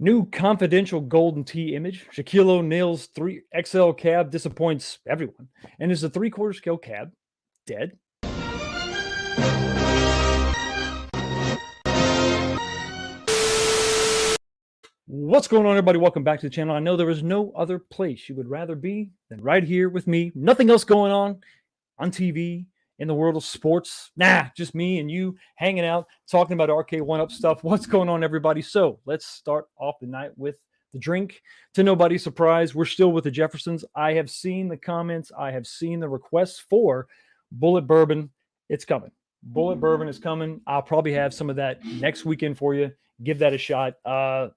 New confidential golden tee image. Shaquille O'Neal's 3XL cab disappoints everyone. And is the 3/4 scale cab dead? What's going on, everybody? Welcome back to the channel. I know there is no other place you would rather be than right here with me. Nothing else going on TV, in the world of sports. Nah, just me and you hanging out, talking about RK1-Up stuff. What's going on, everybody? So let's start off the night with the drink. To nobody's surprise, we're still with the Jeffersons. I have seen the comments. I have seen the requests for Bullet Bourbon. It's coming. Bullet Bourbon is coming. I'll probably have some of that next weekend for you. Give that a shot.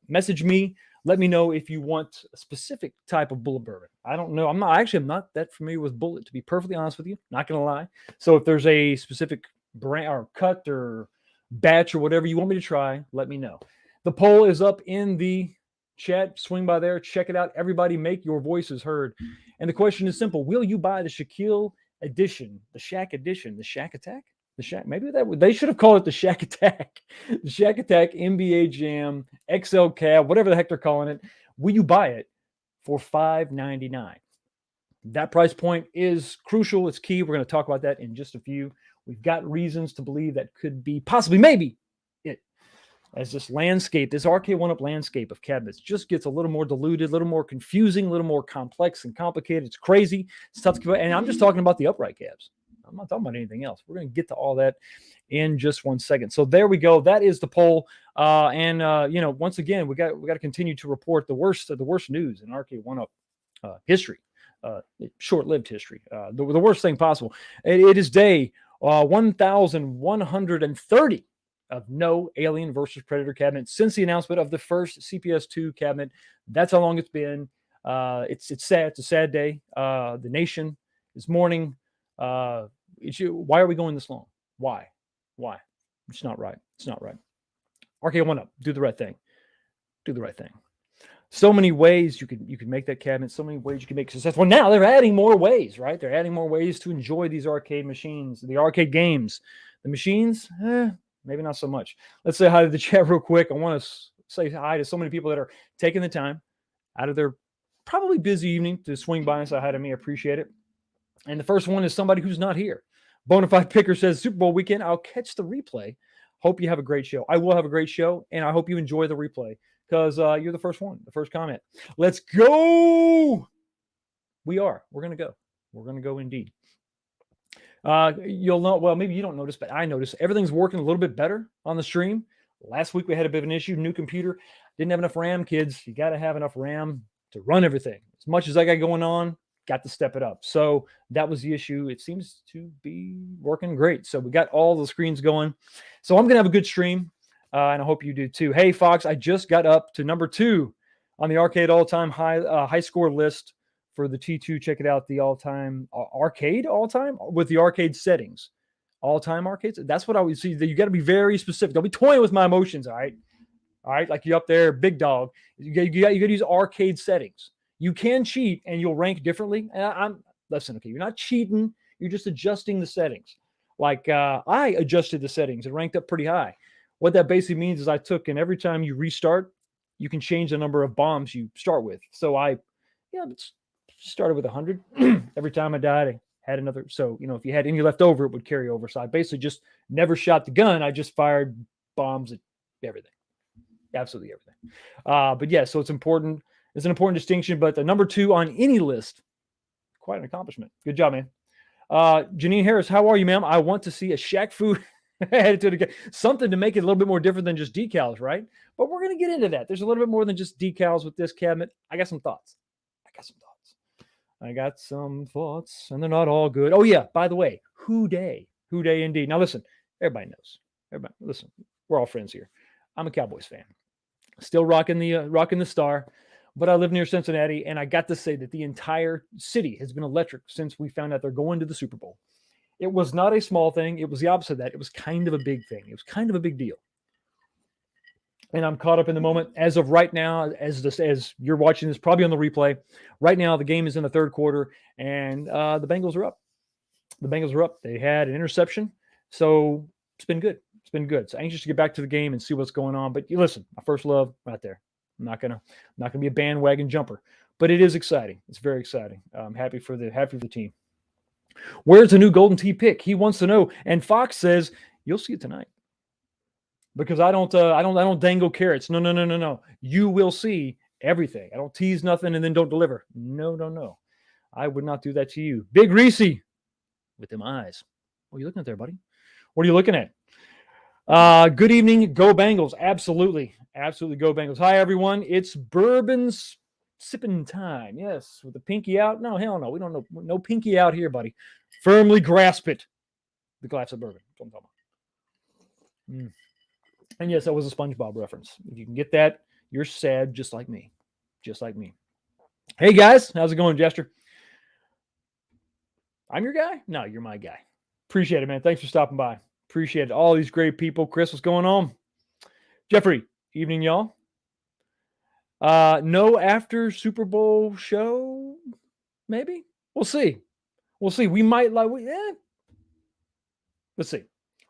Message me. Let me know if you want a specific type of Bullet Bourbon. I don't know. I'm not that familiar with Bullet, to be perfectly honest with you. Not going to lie. So if there's a specific brand or cut or batch or whatever you want me to try, let me know. The poll is up in the chat. Swing by there. Check it out. Everybody, make your voices heard. And the question is simple. Will you buy the Shaquille edition, the Shaq edition, the Shaq Attack? The Shaq, maybe they should have called it the Shaq Attack. The Shaq Attack NBA Jam XL Cab, whatever the heck they're calling it. Will you buy it for $5.99? That price point is crucial. It's key. We're going to talk about that in just a few. We've got reasons to believe that could be possibly, maybe it. As this landscape, this RK1-Up landscape of cabinets just gets a little more diluted, a little more confusing, a little more complex and complicated. It's crazy. It's tough to give. And I'm just talking about the upright cabs. I'm not talking about anything else. We're going to get to all that in just 1 second. So there we go. That is the poll. Once again, we got to continue to report the worst news in RK1-Up history, short-lived history, the worst thing possible. It is day 1,130 of no Alien versus Predator cabinet since the announcement of the first CPS2 cabinet. That's how long it's been. It's sad. It's a sad day. The nation is mourning. Why are we going this long? Why? It's not right. It's not right. RK1-Up, do the right thing. Do the right thing. So many ways you can make that cabinet. So many ways you can make success. Well, now they're adding more ways, right? They're adding more ways to enjoy these arcade machines, the arcade games. The machines, maybe not so much. Let's say hi to the chat real quick. I want to say hi to so many people that are taking the time out of their probably busy evening to swing by and say hi to me. I appreciate it. And the first one is somebody who's not here. Bonafide Picker says, Super Bowl weekend, I'll catch the replay. Hope you have a great show. I will have a great show, and I hope you enjoy the replay because you're the first one, the first comment. Let's go. We're going to go. We're going to go indeed. You'll know, well, maybe you don't notice, but I notice everything's working a little bit better on the stream. Last week we had a bit of an issue. New computer. Didn't have enough RAM, kids. You got to have enough RAM to run everything. As much as I got going on, got to step it up. So that was the issue. It seems to be working great. So we got all the screens going. So I'm going to have a good stream, and I hope you do too. Hey, Fox, I just got up to number 2 on the arcade all-time high score list for the T2. Check it out, the all-time arcade all-time with the arcade settings. All-time arcades. That's what I would see. You got to be very specific. Don't be toying with my emotions, all right? All right, like you up there, big dog. You got to use arcade settings. You can cheat and you'll rank differently. And listen, okay, you're not cheating. You're just adjusting the settings. Like I adjusted the settings and ranked up pretty high. What that basically means is I took, and every time you restart, you can change the number of bombs you start with. So I started with 100. Every time I died, I had another. So, if you had any left over, it would carry over. So I basically just never shot the gun. I just fired bombs at everything. Absolutely everything. But yeah, so it's important. It's an important distinction, but the number 2 on any list, quite an accomplishment. Good job, man. Janine Harris, how are you, ma'am? I want to see a Shaq Fu attitude again. Something to make it a little bit more different than just decals, right? But we're going to get into that. There's a little bit more than just decals with this cabinet. I got some thoughts, and they're not all good. Oh, yeah, by the way, Who Day indeed. Now, listen, everybody knows. Listen, we're all friends here. I'm a Cowboys fan. Still rocking the star. But I live near Cincinnati, and I got to say that the entire city has been electric since we found out they're going to the Super Bowl. It was not a small thing. It was the opposite of that. It was kind of a big thing. It was kind of a big deal. And I'm caught up in the moment. As of right now, as you're watching this, probably on the replay, right now the game is in the third quarter, and the Bengals are up. They had an interception, so it's been good. So anxious to get back to the game and see what's going on. But you listen, my first love right there. I'm not gonna be a bandwagon jumper, but it is exciting. It's very exciting. I'm happy for the team. Where's the new Golden Tee pick? He wants to know. And Fox says you'll see it tonight because I don't dangle carrots. No, no, no, no, no. You will see everything. I don't tease nothing and then don't deliver. No, no, no. I would not do that to you. Big Reese with them eyes. What are you looking at there, buddy? What are you looking at? Good evening. Go Bengals. Absolutely. Absolutely go Bengals. Hi, everyone. It's Bourbon's sipping time. Yes. With the pinky out. No, hell no. We don't know. No pinky out here, buddy. Firmly grasp it. The glass of bourbon. That's what I'm talking about. And yes, that was a SpongeBob reference. If you can get that, you're sad just like me. Just like me. Hey, guys. How's it going, Jester? I'm your guy? No, you're my guy. Appreciate it, man. Thanks for stopping by. Appreciate it. All these great people. Chris, what's going on? Jeffrey, evening, y'all. No after Super Bowl show, maybe? We'll see. We'll see. We might like, let's see.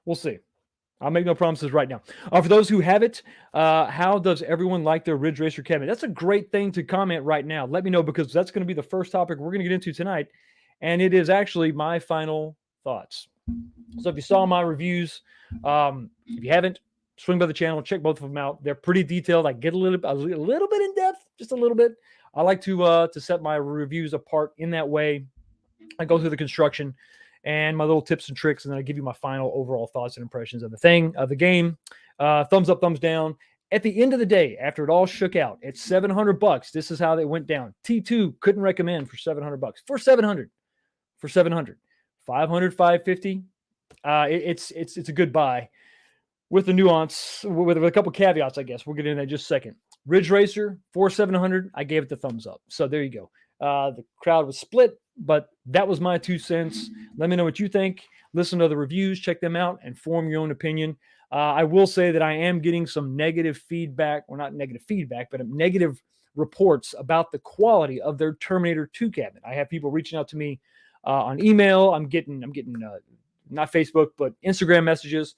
We'll see. I'll make no promises right now. For those who have it, how does everyone like their Ridge Racer cabinet? That's a great thing to comment right now. Let me know because that's going to be the first topic we're going to get into tonight. And it is actually my final thoughts. So if you saw my reviews, if you haven't, swing by the channel, check both of them out. They're pretty detailed. I get a little bit in depth, just a little bit. I like to set my reviews apart in that way. I go through the construction and my little tips and tricks, and then I give you my final overall thoughts and impressions of the game. Thumbs up, thumbs down. At the end of the day, after it all shook out, at $700, this is how they went down. T2 couldn't recommend for $700. For 700. 500, 550. It's a good buy with the nuance, with a couple caveats, I guess. We'll get into that in just a second. Ridge Racer for 700. I gave it the thumbs up. So there you go. The crowd was split, but that was my 2 cents. Let me know what you think. Listen to the reviews, check them out, and form your own opinion. I will say that I am getting some negative feedback, or not negative feedback, but negative reports about the quality of their Terminator 2 cabinet. I have people reaching out to me on email. I'm getting not Facebook, but Instagram messages,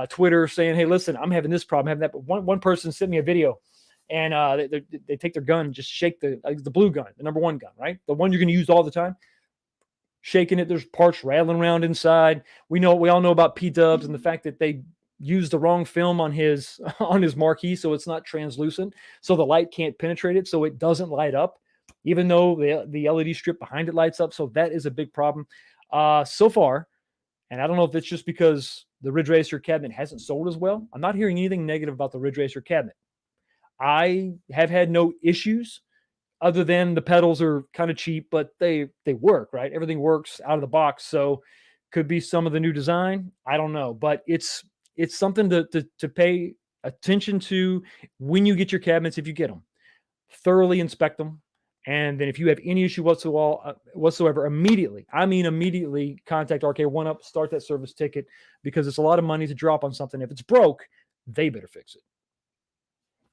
Twitter saying, hey, listen, I'm having this problem, having that. But one person sent me a video and they take their gun and just shake the blue gun, the number one gun, right? The one you're going to use all the time. Shaking it, there's parts rattling around inside. We all know about P-dubs and the fact that they used the wrong film on his marquee, so it's not translucent, so the light can't penetrate it, so it doesn't light up, even though the LED strip behind it lights up. So that is a big problem so far. And I don't know if it's just because the Ridge Racer cabinet hasn't sold as well. I'm not hearing anything negative about the Ridge Racer cabinet. I have had no issues other than the pedals are kind of cheap, but they work, right? Everything works out of the box. So could be some of the new design. I don't know, but it's something to pay attention to when you get your cabinets, if you get them. Thoroughly inspect them. And then if you have any issue whatsoever, immediately contact RK1UP, start that service ticket, because it's a lot of money to drop on something. If it's broke, they better fix it.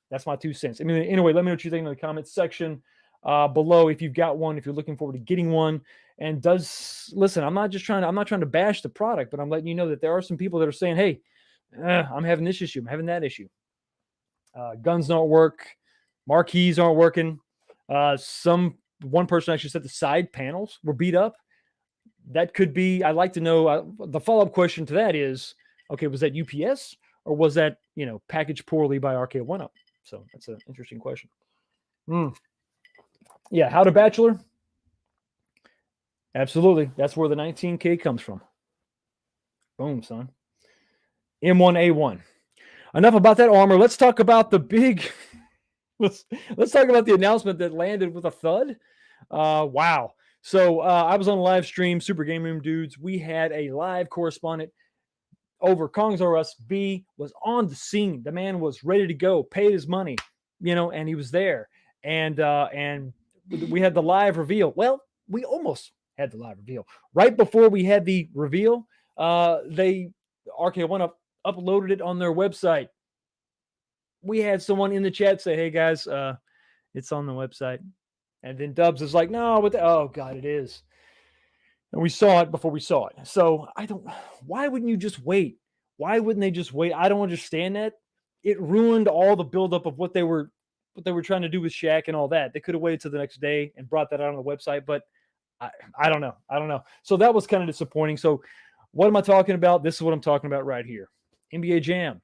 That's my 2 cents. I mean, anyway, let me know what you think in the comments section below. If you've got one, if you're looking forward to getting one, and listen, I'm not trying to bash the product, but I'm letting you know that there are some people that are saying, hey, I'm having this issue, I'm having that issue. Guns don't work, marquees aren't working. One person actually said the side panels were beat up. That could be. I'd like to know. The follow-up question to that is, okay, was that UPS or was that packaged poorly by RK1UP? So that's an interesting question. Yeah, How to Bachelor. Absolutely, that's where the 19K comes from. Boom, son. M1A1. Enough about that armor. Let's talk about the big. Let's talk about the announcement that landed with a thud. Wow. So I was on a live stream, Super Game Room Dudes. We had a live correspondent over Kong's R Us. B was on the scene. The man was ready to go, paid his money, and he was there. And we had the live reveal. Well, we almost had the live reveal. Right before we had the reveal, RK1UP uploaded it on their website. We had someone in the chat say, hey guys, it's on the website. And then Dubs is like, no, oh God, it is. And we saw it before we saw it. So why wouldn't you just wait? Why wouldn't they just wait? I don't understand that. It ruined all the buildup of what they were what they were trying to do with Shaq and all that. They could have waited till the next day and brought that out on the website, but I don't know. I don't know. So that was kind of disappointing. So what am I talking about? This is what I'm talking about right here. NBA Jam.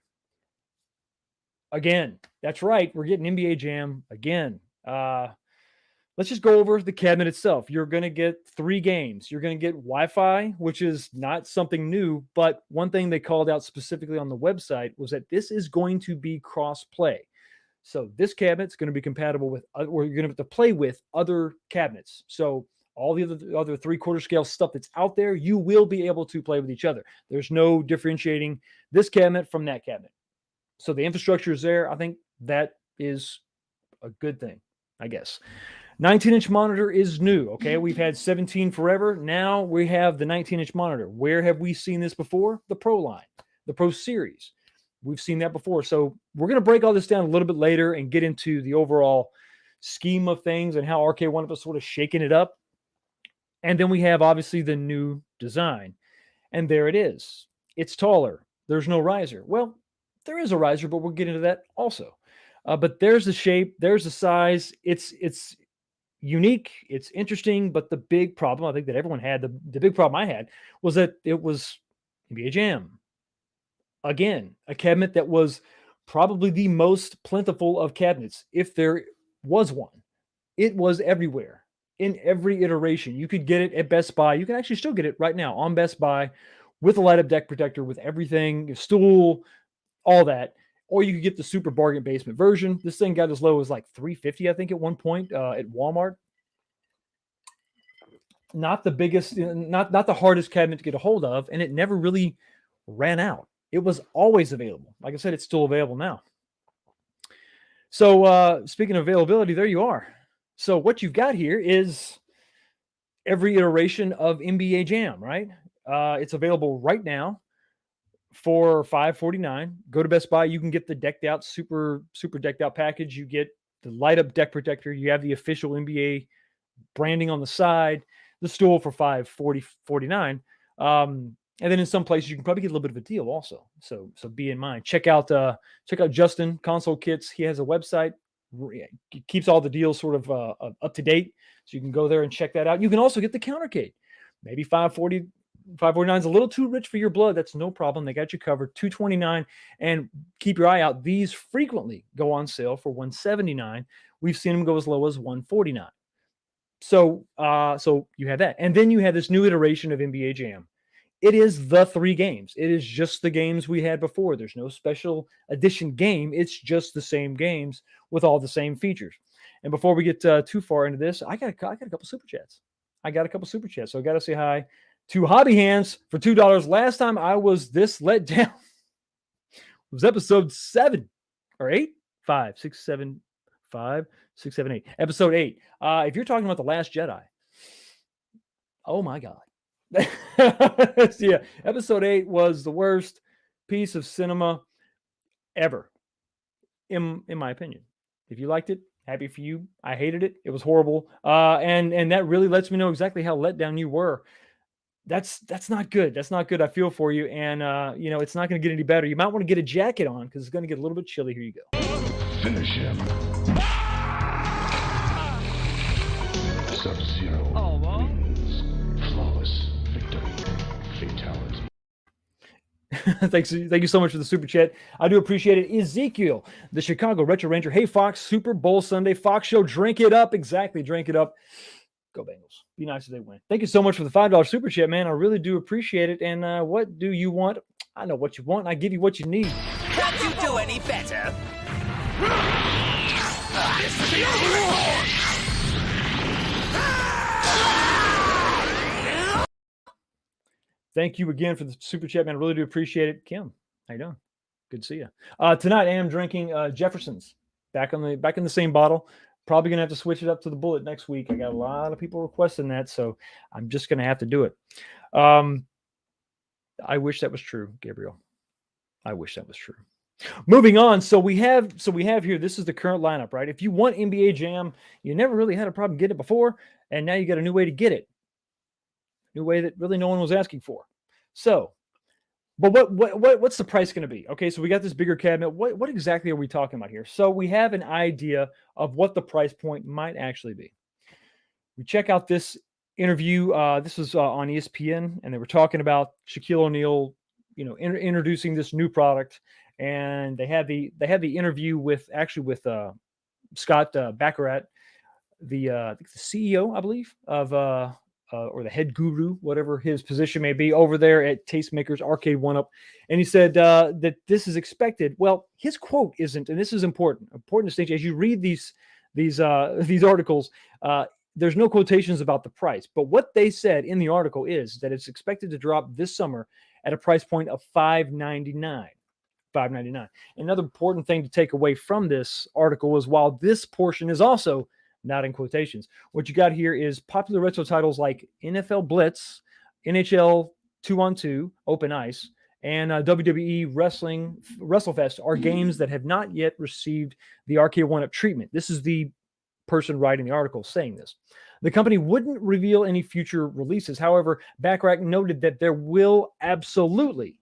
Again, that's right. We're getting NBA Jam again. Let's just go over the cabinet itself. You're going to get 3 games. You're going to get Wi-Fi, which is not something new, but one thing they called out specifically on the website was that this is going to be cross-play. So this cabinet's going to be compatible with, or you're going to have to play with other cabinets. So all the other 3/4 scale stuff that's out there, you will be able to play with each other. There's no differentiating this cabinet from that cabinet. So the infrastructure is there. I think that is a good thing, I guess. 19-inch monitor is new. Okay, we've had 17 forever. Now we have the 19-inch monitor. Where have we seen this before? The Pro line, the Pro Series. We've seen that before. So we're going to break all this down a little bit later and get into the overall scheme of things and how RK1 was sort of shaking it up. And then we have obviously the new design. And there it is. It's taller. There's no riser. Well, there is a riser, but we'll get into that also. But there's the shape. There's the size. It's unique. It's interesting. But the big problem I think that everyone had, the big problem I had, was that it was NBA Jam. Again, a cabinet that was probably the most plentiful of cabinets, if there was one. It was everywhere, in every iteration. You could get it at Best Buy. You can actually still get it right now on Best Buy with a light-up deck protector, with everything, a stool, all that. Or you could get the super bargain basement version. This thing got as low as like $350, I think, at one point at Walmart. Not the biggest, not the hardest cabinet to get a hold of, and it never really ran out. It was always available. Like I said, it's still available now. So speaking of availability, there you are. So what you've got here is every iteration of NBA Jam, right? It's available right now for $549. Go to Best Buy. You can get the decked out, super decked out package. You get the light up deck protector. You have the official NBA branding on the side. The stool for $549. And then in some places you can probably get a little bit of a deal also. So be in mind. Check out Justin Console Kits. He has a website. He keeps all the deals sort of up to date. So you can go there and check that out. You can also get the countercade. Maybe $549 is a little too rich for your blood. That's no problem. They got you covered. $229. And keep your eye out. These frequently go on sale for $179. We've seen them go as low as $149. So you have that. And then you have this new iteration of NBA Jam. It is the 3 games. It is just the games we had before. There's no special edition game. It's just the same games with all the same features. And before we get too far into this, I got a couple super chats. So I got to say hi to Hobby Hands for $2. Last time I was this let down was episode 7 or 8, 5, 6, 7, 5, 6, 7, 8. Episode 8. If you're talking about The Last Jedi, oh my God. Yeah, episode 8 was the worst piece of cinema ever, in my opinion. If you liked it, happy for you. I hated it. It was horrible. And that really lets me know exactly how let down you were. That's not good. That's not good. I feel for you. And it's not going to get any better. You might want to get a jacket on because it's going to get a little bit chilly. Here you go. Finish him. Sub-Zero. Oh, well. Flawless victory. Fatality. Thank you so much for the super chat. I do appreciate it. Ezekiel, the Chicago Retro Ranger. Hey, Fox, Super Bowl Sunday. Fox Show, drink it up. Exactly, drink it up. Go Bengals. Be nice if they win. Thank you so much for the $5 super chat, man. I really do appreciate it. And what do you want? I know what you want. I give you what you need. Can't you do any better? Thank you again for the super chat, man. I really do appreciate it. Kim, how you doing? Good to see you. Tonight I am drinking Jefferson's. Back in the same bottle. Probably gonna have to switch it up to the Bullet next week. I got a lot of people requesting that, so I'm just gonna have to do it. I wish that was true, Gabriel. I wish that was true. Moving on. So we have here. This is the current lineup, right? If you want NBA Jam, you never really had a problem getting it before, and now you got a new way to get it. New way that really no one was asking for. So But what's the price going to be? Okay, so we got this bigger cabinet. What exactly are we talking about here? So we have an idea of what the price point might actually be. We check out this interview. This was on ESPN, and they were talking about Shaquille O'Neal, introducing this new product, and they had the interview with Scott Baccarat, I think the CEO, I believe, of or the head guru, whatever his position may be, over there at Tastemakers Arcade One Up, and he said that this is expected. Well, his quote isn't, and this is important distinction as you read these articles. There's no quotations about the price, but what they said in the article is that it's expected to drop this summer at a price point of $599. $599. Another important thing to take away from this article is while this portion is also not in quotations, what you got here is popular retro titles like NFL Blitz, NHL 2-on-2, Open Ice, and WWE Wrestling WrestleFest are games that have not yet received the Arcade One-Up treatment. This is the person writing the article saying this. The company wouldn't reveal any future releases. However, Backrack noted that there will absolutely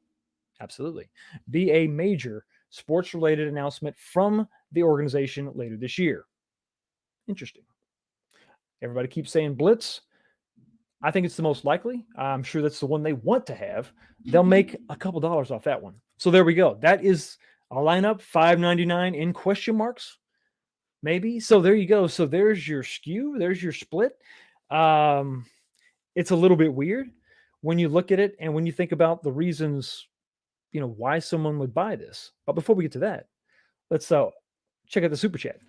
be a major sports-related announcement from the organization later this year. Interesting. Everybody keeps saying Blitz. I think it's the most likely. I'm sure that's the one they want to have. They'll make a couple dollars off that one. So there we go. That is a lineup, $599 in question marks, maybe. So there you go. So there's your skew. There's your split. It's a little bit weird when you look at it and when you think about the reasons, why someone would buy this. But before we get to that, let's check out the super chat.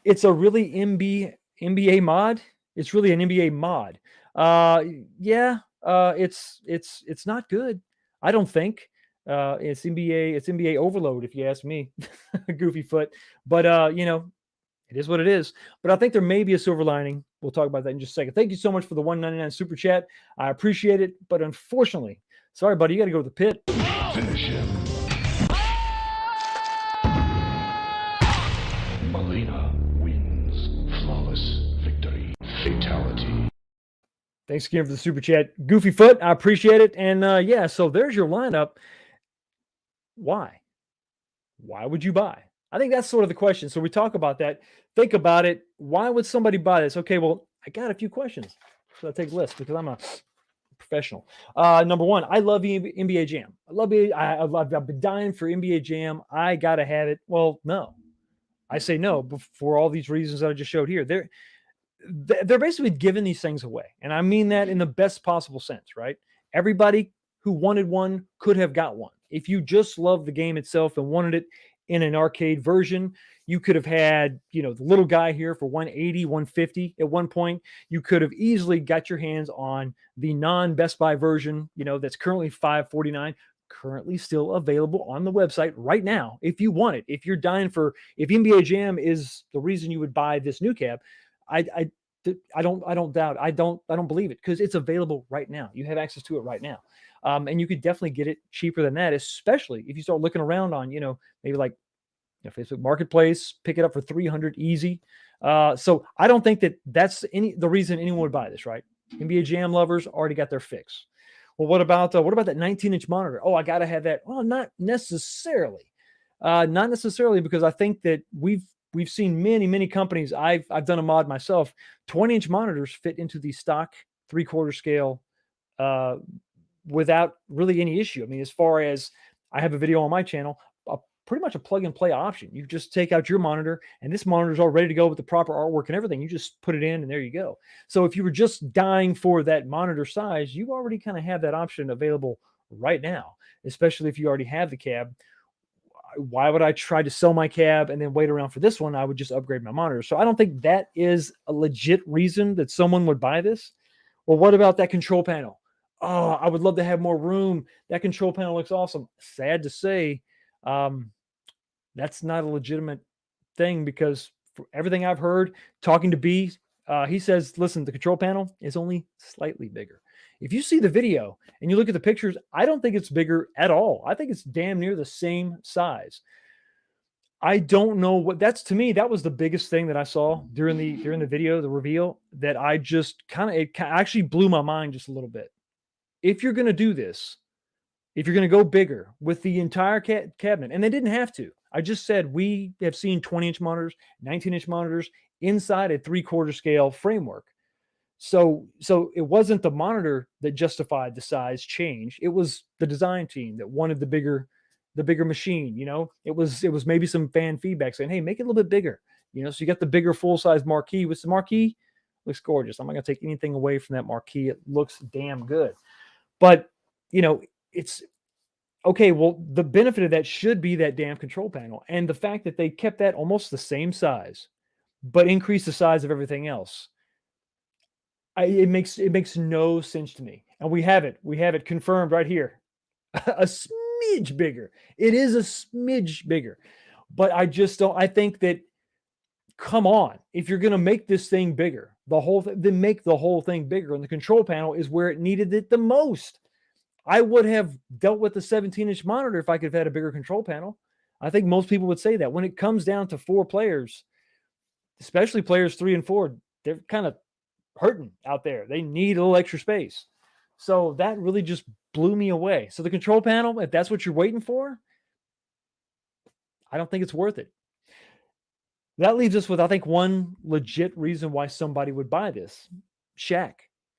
It's a really NBA mod. It's really an NBA mod. It's not good. I don't think. It's NBA overload, if you ask me. Goofy foot. But it is what it is. But I think there may be a silver lining. We'll talk about that in just a second. Thank you so much for the $1.99 super chat. I appreciate it. But unfortunately, sorry, buddy, you got to go to the pit. Finish him. Melina wins. Flawless victory. Fatality. Thanks again for the super chat. Goofy foot, I appreciate it. And so there's your lineup. Why? Why would you buy? I think that's sort of the question. So we talk about that. Think about it. Why would somebody buy this? Okay, well, I got a few questions. So I take lists because I'm a professional. Number one, I love NBA Jam. I love it. I've been dying for NBA Jam. I got to have it. Well, no. I say no for all these reasons that I just showed here. They're basically giving these things away. And I mean that in the best possible sense, right? Everybody who wanted one could have got one. If you just love the game itself and wanted it in an arcade version, you could have had, the little guy here for $180, $150 at one point. You could have easily got your hands on the non-Best Buy version, that's currently $549, currently still available on the website right now. If you want it, if you're dying if NBA Jam is the reason you would buy this new cab, I don't doubt. I don't believe it because it's available right now. You have access to it right now. And you could definitely get it cheaper than that, especially if you start looking around on, maybe like Facebook Marketplace, pick it up for $300 easy. So I don't think that's the reason anyone would buy this, right? NBA Jam lovers already got their fix. Well, what about that 19-inch monitor? Oh, I got to have that. Well, not necessarily. Not necessarily, because I think that we've seen many companies. I've done a mod myself. 20-inch monitors fit into the stock 3/4 scale without really any issue. I mean, as far as I have a video on my channel, pretty much a plug and play option. You just take out your monitor and this monitor is all ready to go with the proper artwork and everything. You just put it in and there you go. So if you were just dying for that monitor size, you already kind of have that option available right now, especially if you already have the cab. Why would I try to sell my cab and then wait around for this one? I would just upgrade my monitor. So I don't think that is a legit reason that someone would buy this. Well, what about that control panel? Oh, I would love to have more room. That control panel looks awesome. Sad to say, that's not a legitimate thing because for everything I've heard, talking to B, he says, listen, the control panel is only slightly bigger. If you see the video and you look at the pictures, I don't think it's bigger at all. I think it's damn near the same size. I don't know to me, that was the biggest thing that I saw during the video, the reveal, that I just it actually blew my mind just a little bit. If you're going to do this, if you're going to go bigger with the entire cabinet, and they didn't have to. I just said we have seen 20-inch monitors, 19-inch monitors inside a 3/4 scale framework. So it wasn't the monitor that justified the size change. It was the design team that wanted the bigger machine. It was maybe some fan feedback saying, "Hey, make it a little bit bigger." So you got the bigger full size marquee. With the marquee, looks gorgeous. I'm not gonna take anything away from that marquee. It looks damn good. But it's okay. Well, the benefit of that should be that damn control panel, and the fact that they kept that almost the same size, but increased the size of everything else. It makes no sense to me. And we have it confirmed right here. A smidge bigger. It is a smidge bigger. But I just don't. I think that, come on, if you're going to make this thing bigger, then make the whole thing bigger. And the control panel is where it needed it the most. I would have dealt with the 17-inch monitor if I could have had a bigger control panel. I think most people would say that. When it comes down to 4 players, especially players 3 and 4, they're kind of hurting out there. They need a little extra space. So that really just blew me away. So the control panel, if that's what you're waiting for, I don't think it's worth it. That leaves us with, I think, one legit reason why somebody would buy this. Shaq.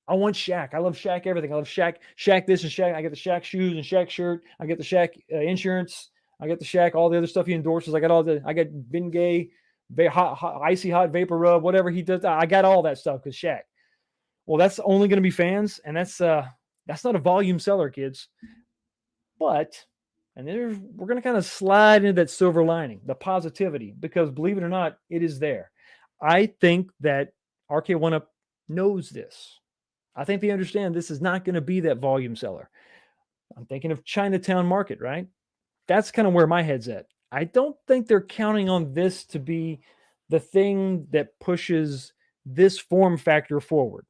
I want Shaq. I love Shaq everything. I love Shaq this and Shaq. I get the Shaq shoes and Shaq shirt. I get the Shaq insurance. I get the Shaq, all the other stuff he endorses. I got Bengay, icy hot vapor rub, whatever he does. I got all that stuff because Shaq. Well, that's only going to be fans, and that's not a volume seller, kids. But, and we're going to kind of slide into that silver lining, the positivity, because believe it or not, it is there. I think that RK1UP knows this. I think they understand this is not going to be that volume seller. I'm thinking of Chinatown Market, right? That's kind of where my head's at. I don't think they're counting on this to be the thing that pushes this form factor forward.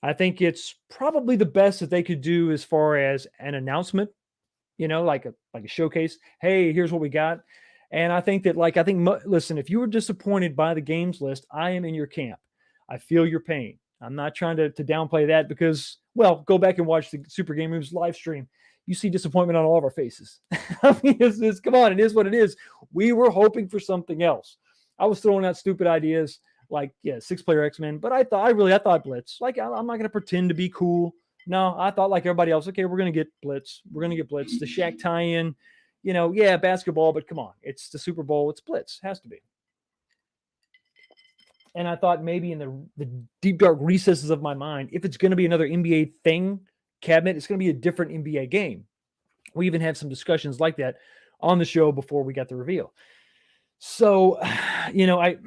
I think it's probably the best that they could do as far as an announcement, like a showcase. Hey, here's what we got. And I think that, listen, if you were disappointed by the games list, I am in your camp. I feel your pain. I'm not trying to downplay that because, well, go back and watch the Super Game Rooms live stream. You see disappointment on all of our faces. I mean, come on, it is what it is. We were hoping for something else. I was throwing out stupid ideas like, 6-player X-Men, but I thought Blitz. Like, I'm not going to pretend to be cool. No, I thought like everybody else, okay, we're going to get Blitz. We're going to get Blitz. The Shaq tie-in, basketball, but come on. It's the Super Bowl. It's Blitz. Has to be. And I thought maybe in the deep, dark recesses of my mind, if it's going to be another NBA thing, cabinet, it's going to be a different NBA game. We even had some discussions like that on the show before we got the reveal. So, I'm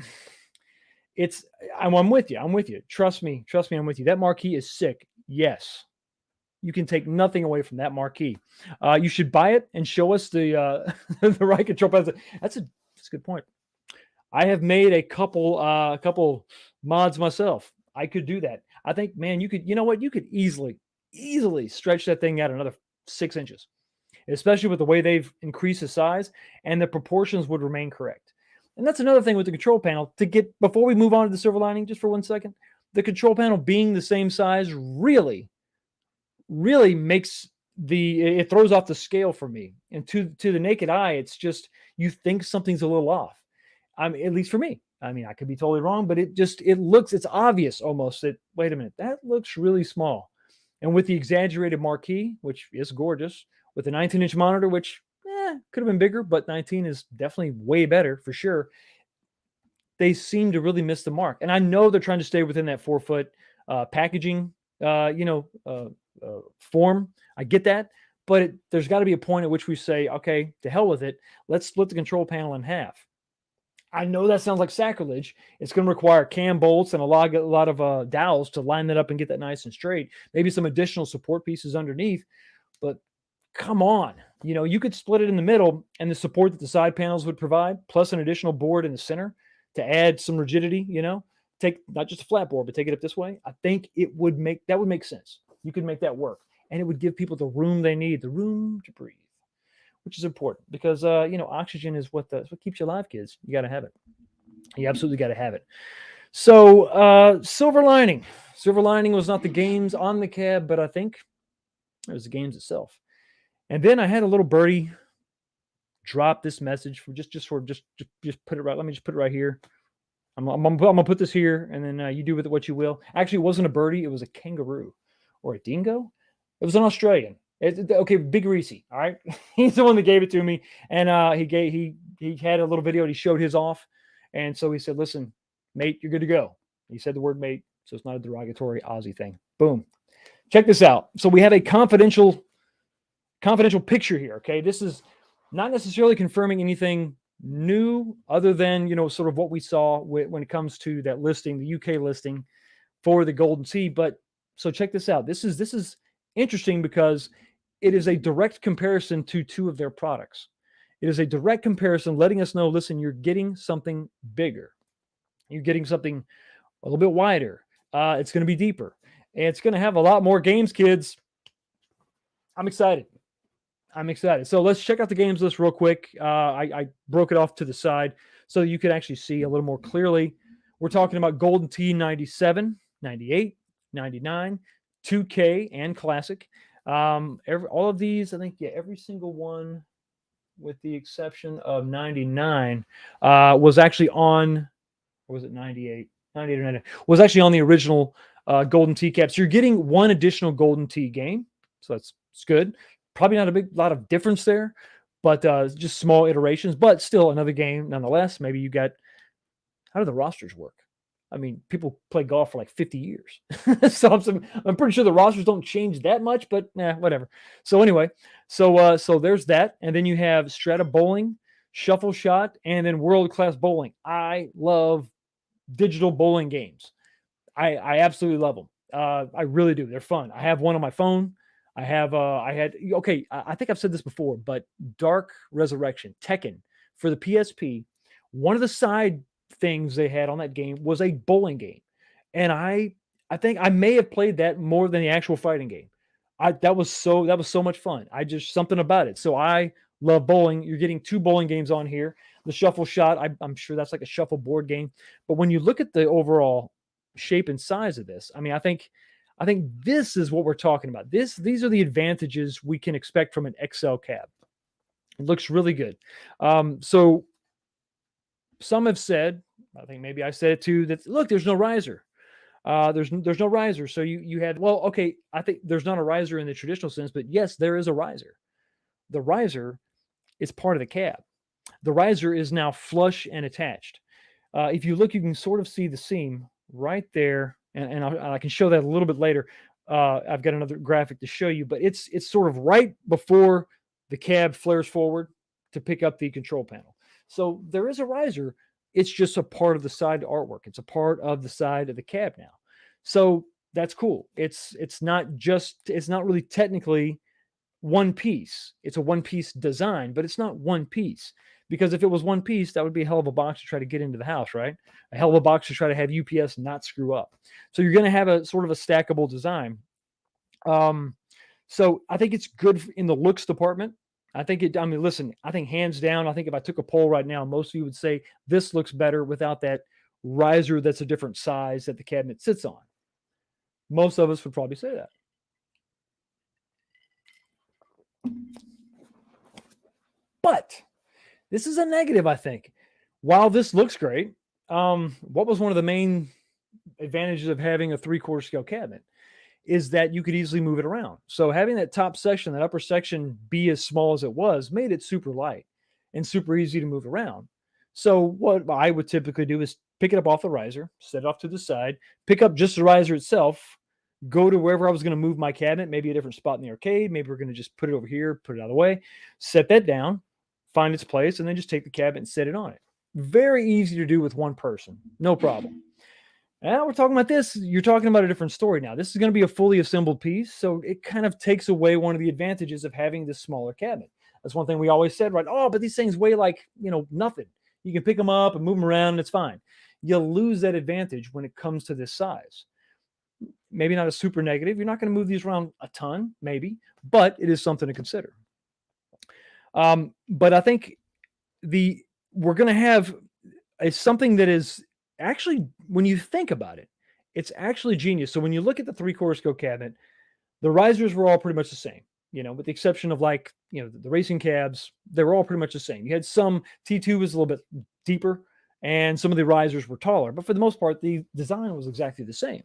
with you. I'm with you. Trust me, I'm with you. That marquee is sick. Yes. You can take nothing away from that marquee. You should buy it and show us the the right control panel. That's a good point. I have made a couple mods myself. I could do that. I think, man, you could easily stretch that thing out another 6 inches, especially with the way they've increased the size, and the proportions would remain correct. And that's another thing with the control panel before we move on to the silver lining, just for 1 second, the control panel being the same size really makes it throws off the scale for me. And to the naked eye, it's just, you think something's a little off. At least for me. I mean, I could be totally wrong, but it's obvious almost that, wait a minute, that looks really small. And with the exaggerated marquee, which is gorgeous, with the 19-inch monitor, which could have been bigger, but 19 is definitely way better for sure. They seem to really miss the mark. And I know they're trying to stay within that 4-foot packaging, form. I get that. But there's got to be a point at which we say, okay, to hell with it. Let's split the control panel in half. I know that sounds like sacrilege. It's going to require cam bolts and a lot of dowels to line that up and get that nice and straight. Maybe some additional support pieces underneath. But come on. You could split it in the middle, and the support that the side panels would provide, plus an additional board in the center to add some rigidity, take not just a flat board, but take it up this way. I think that would make sense. You could make that work, and it would give people the room they need, the room to breathe, which is important because, oxygen is what keeps you alive, kids. You got to have it. You absolutely got to have it. So, silver lining. Silver lining was not the games on the cab, but I think it was the games itself. And then I had a little birdie drop this message for just sort of just put it right. Let me just put it right here. I'm gonna put this here, and then you do with it what you will. Actually, it wasn't a birdie; it was a kangaroo or a dingo. It was an Australian. Okay, Big Reese. All right, he's the one that gave it to me, and he had a little video. And he showed his off, and so he said, "Listen, mate, you're good to go." He said the word "mate," so it's not a derogatory Aussie thing. Boom. Check this out. So we have a confidential picture here. Okay, this is not necessarily confirming anything new other than sort of what we saw when it comes to that listing, the UK listing for the Golden Tee. But so check this out. This is interesting because it is a direct comparison to two of their products. It is a direct comparison, letting us know, listen, you're getting something bigger. You're getting something a little bit wider. It's going to be deeper. And it's going to have a lot more games, kids. I'm excited. So let's check out the games list real quick. I broke it off to the side so you could actually see a little more clearly. We're talking about Golden Tee 97, 98, 99, 2K, and Classic. All of these, I think, every single one, with the exception of 99, was actually on, or was it 98? 98 or 99 was actually on the original Golden Tee caps. You're getting one additional Golden Tee game, so it's good. Probably not a big lot of difference there, but just small iterations, but still another game nonetheless. Maybe you got, how do the rosters work? I mean, people play golf for like 50 years. So I'm pretty sure the rosters don't change that much, but whatever. So anyway, so there's that. And then you have Strata Bowling, Shuffle Shot, and then World Class Bowling. I love digital bowling games. I absolutely love them. I really do. They're fun. I have one on my phone. I think I've said this before, but Dark Resurrection, Tekken for the PSP, one of the side things they had on that game was a bowling game. And I think I may have played that more than the actual fighting game. That was so much fun. Something about it. So I love bowling. You're getting two bowling games on here. The Shuffle Shot, I'm sure that's like a shuffle board game. But when you look at the overall shape and size of this, I mean, I think this is what we're talking about. These are the advantages we can expect from an XL cab. It looks really good. So some have said, I think maybe I said it too, that look, there's no riser. There's no riser. So you had, well, okay, I think there's not a riser in the traditional sense, but yes, there is a riser. The riser is part of the cab. The riser is now flush and attached. If you look, you can sort of see the seam right there, and I can show that a little bit later. I've got another graphic to show you, but it's sort of right before the cab flares forward to pick up the control panel. So there is a riser. It's just a part of the side artwork. It's a part of the side of the cab now. So that's cool. It's not really technically one piece. It's a one piece design, but it's not one piece. Because if it was one piece, that would be a hell of a box to try to get into the house, right? A hell of a box to try to have UPS not screw up. So you're going to have a sort of a stackable design. So I think it's good in the looks department. I mean, listen, I think hands down, I think if I took a poll right now, most of you would say this looks better without that riser that's a different size that the cabinet sits on. Most of us would probably say that. But this is a negative, I think. While this looks great, what was one of the main advantages of having a 3/4 scale cabinet is that you could easily move it around. So having that top section, that upper section be as small as it was, made it super light and super easy to move around. So what I would typically do is pick it up off the riser, set it off to the side, pick up just the riser itself, go to wherever I was going to move my cabinet, maybe a different spot in the arcade. Maybe we're going to just put it over here, put it out of the way, set that down, find its place, and then just take the cabinet and set it on it. Very easy to do with one person. No problem. Now we're talking about this. You're talking about a different story now. This is going to be a fully assembled piece, so it kind of takes away one of the advantages of having this smaller cabinet. That's one thing we always said, right? Oh, but these things weigh like, nothing. You can pick them up and move them around, and it's fine. You'll lose that advantage when it comes to this size. Maybe not a super negative. You're not going to move these around a ton, maybe, but it is something to consider. But I think we're going to have something that is actually, when you think about it, it's actually genius. So when you look at the 3/4 scale cabinet, the risers were all pretty much the same. with the exception of like, the racing cabs, they were all pretty much the same. You had some T2 was a little bit deeper and some of the risers were taller, but for the most part, the design was exactly the same.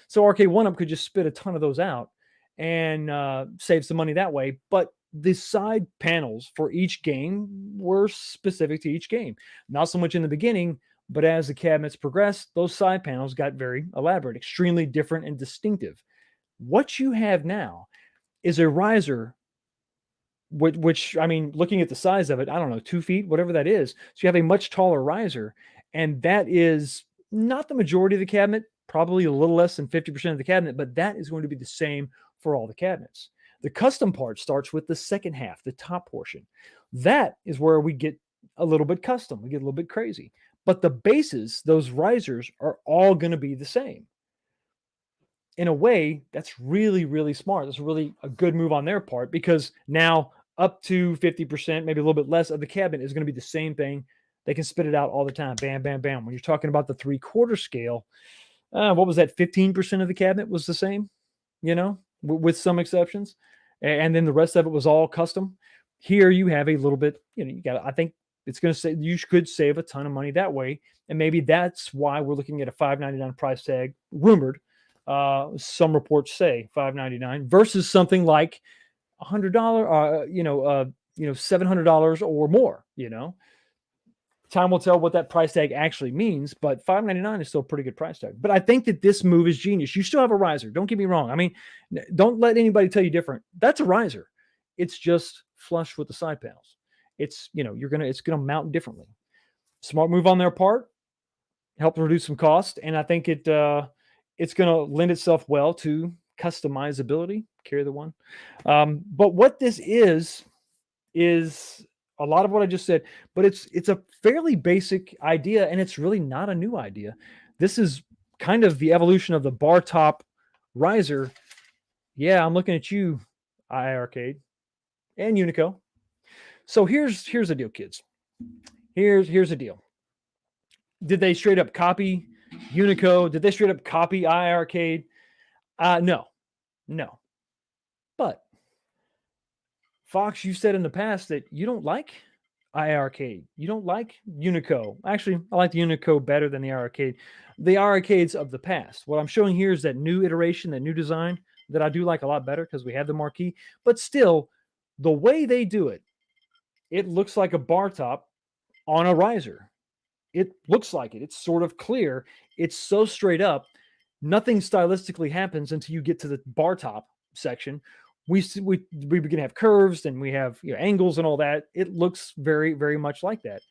So Arcade One Up could just spit a ton of those out and save some money that way. But the side panels for each game were specific to each game. Not so much in the beginning, but as the cabinets progressed, those side panels got very elaborate, extremely different and distinctive. What you have now is a riser, which I mean, looking at the size of it, I don't know, 2 feet, whatever that is. So you have a much taller riser, and that is not the majority of the cabinet, probably a little less than 50% of the cabinet, but that is going to be the same for all the cabinets. The custom part starts with the second half, the top portion. That is where we get a little bit custom, we get a little bit crazy. But the bases, those risers, are all going to be the same. In a way, that's really, really smart. That's really a good move on their part, because now up to 50%, maybe a little bit less of the cabinet is going to be the same thing. They can spit it out all the time. Bam, bam, bam. When you're talking about the 3/4 scale, what was that? 15% of the cabinet was the same, with some exceptions. And then the rest of it was all custom. Here you have a little bit, I think it's going to say you could save a ton of money that way. And maybe that's why we're looking at a $599 price tag, rumored. Some reports say $599 versus something like $100, $700 or more. Time will tell what that price tag actually means, but $599 is still a pretty good price tag. But I think that this move is genius. You still have a riser. Don't get me wrong. I mean, don't let anybody tell you different. That's a riser. It's just flush with the side panels. It's gonna mount differently. Smart move on their part. Help reduce some cost, and I think it's going to lend itself well to customizability. Carry the one. But what this is a lot of what I just said, but it's a fairly basic idea, and it's really not a new idea. This is kind of the evolution of the bar top riser. Yeah, I'm looking at you, iArcade and Unico. So here's the deal, kids. Here's the deal. Did they straight up copy Unico? Did they straight up copy iArcade? No. But Fox, you said in the past that you don't like iArcade. You don't like Unico. Actually, I like the Unico better than the iArcade. The iArcades of the past. What I'm showing here is that new iteration, that new design that I do like a lot better because we have the marquee. But still, the way they do it, it looks like a bar top on a riser. It looks like it. It's sort of clear. It's so straight up. Nothing stylistically happens until you get to the bar top section. We begin to have curves, and we have angles and all that. It looks very, very much like that.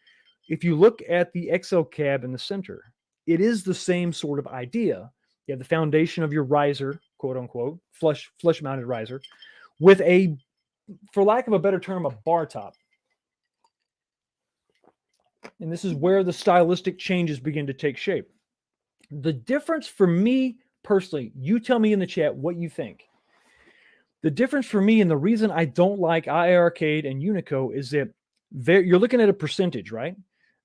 If you look at the XL cab in the center, it is the same sort of idea. You have the foundation of your riser, quote unquote, flush mounted riser, with a, for lack of a better term, a bar top. And this is where the stylistic changes begin to take shape. The difference for me personally, you tell me in the chat what you think. The difference for me, and the reason I don't like iArcade and Unico, is that you're looking at a percentage, right?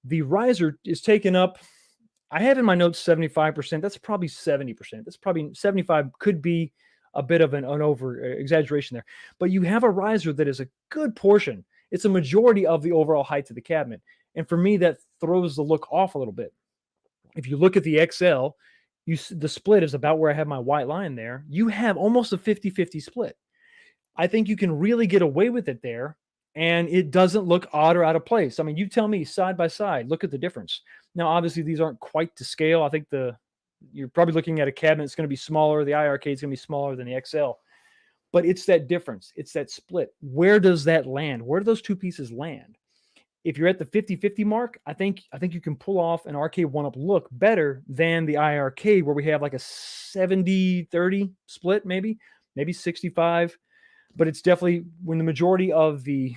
The riser is taken up, I have in my notes 75%. That's probably 70%. That's probably 75, could be a bit of an over exaggeration there. But you have a riser that is a good portion. It's a majority of the overall height of the cabinet. And for me, that throws the look off a little bit. If you look at the XL, the split is about where I have my white line there. You have almost a 50-50 split. I think you can really get away with it there, and it doesn't look odd or out of place. I mean, you tell me side by side, look at the difference. Now, obviously, these aren't quite to scale. I think you're probably looking at a cabinet that's going to be smaller. The iArcade is going to be smaller than the XL. But it's that difference. It's that split. Where does that land? Where do those two pieces land? If you're at the 50-50 mark, I think you can pull off an Arcade 1-Up look better than the iArcade, where we have like a 70-30 split, maybe 65. But it's definitely, when the majority of the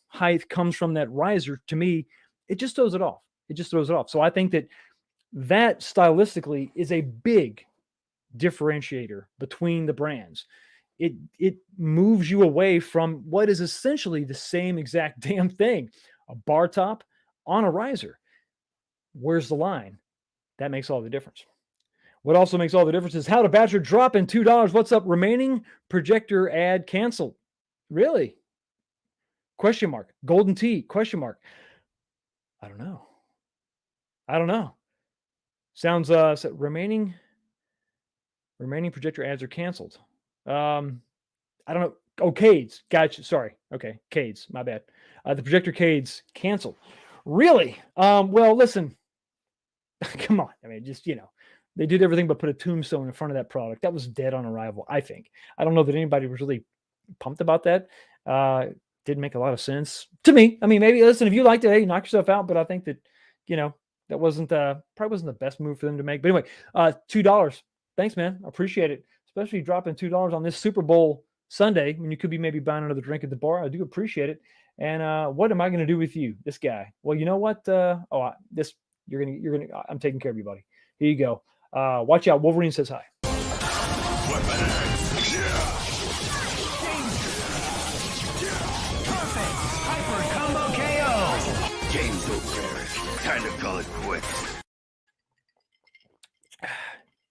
height comes from that riser, to me, it just throws it off. So I think that stylistically is a big differentiator between the brands. It moves you away from what is essentially the same exact damn thing. A bar top on a riser. Where's the line? That makes all the difference. What also makes all the difference is how to Badger drop in $2. What's up? Remaining projector ad canceled. Really? Question mark. Golden Tee? Question mark. I don't know. I don't know. Sounds so remaining projector ads are canceled. I don't know. Oh, Cades. Gotcha. Sorry. Okay, Cades. My bad. The projector Cades canceled. Really? Well, listen. Come on. I mean, just they did everything but put a tombstone in front of that product. That was dead on arrival. I think. I don't know that anybody was really pumped about that. Uh, didn't make a lot of sense to me. I mean, maybe listen if you liked it, hey, knock yourself out. But I think that that wasn't probably wasn't the best move for them to make. But anyway, $2. Thanks, man. I appreciate it, especially dropping $2 on this Super Bowl Sunday when you could be maybe buying another drink at the bar. I do appreciate it. And what am I going to do with you, this guy? Well, you know what? This you're gonna. I'm taking care of you, buddy. Here you go. Watch out. Wolverine says hi. Perfect! Hyper combo KO! Game's over. Time to call it quits.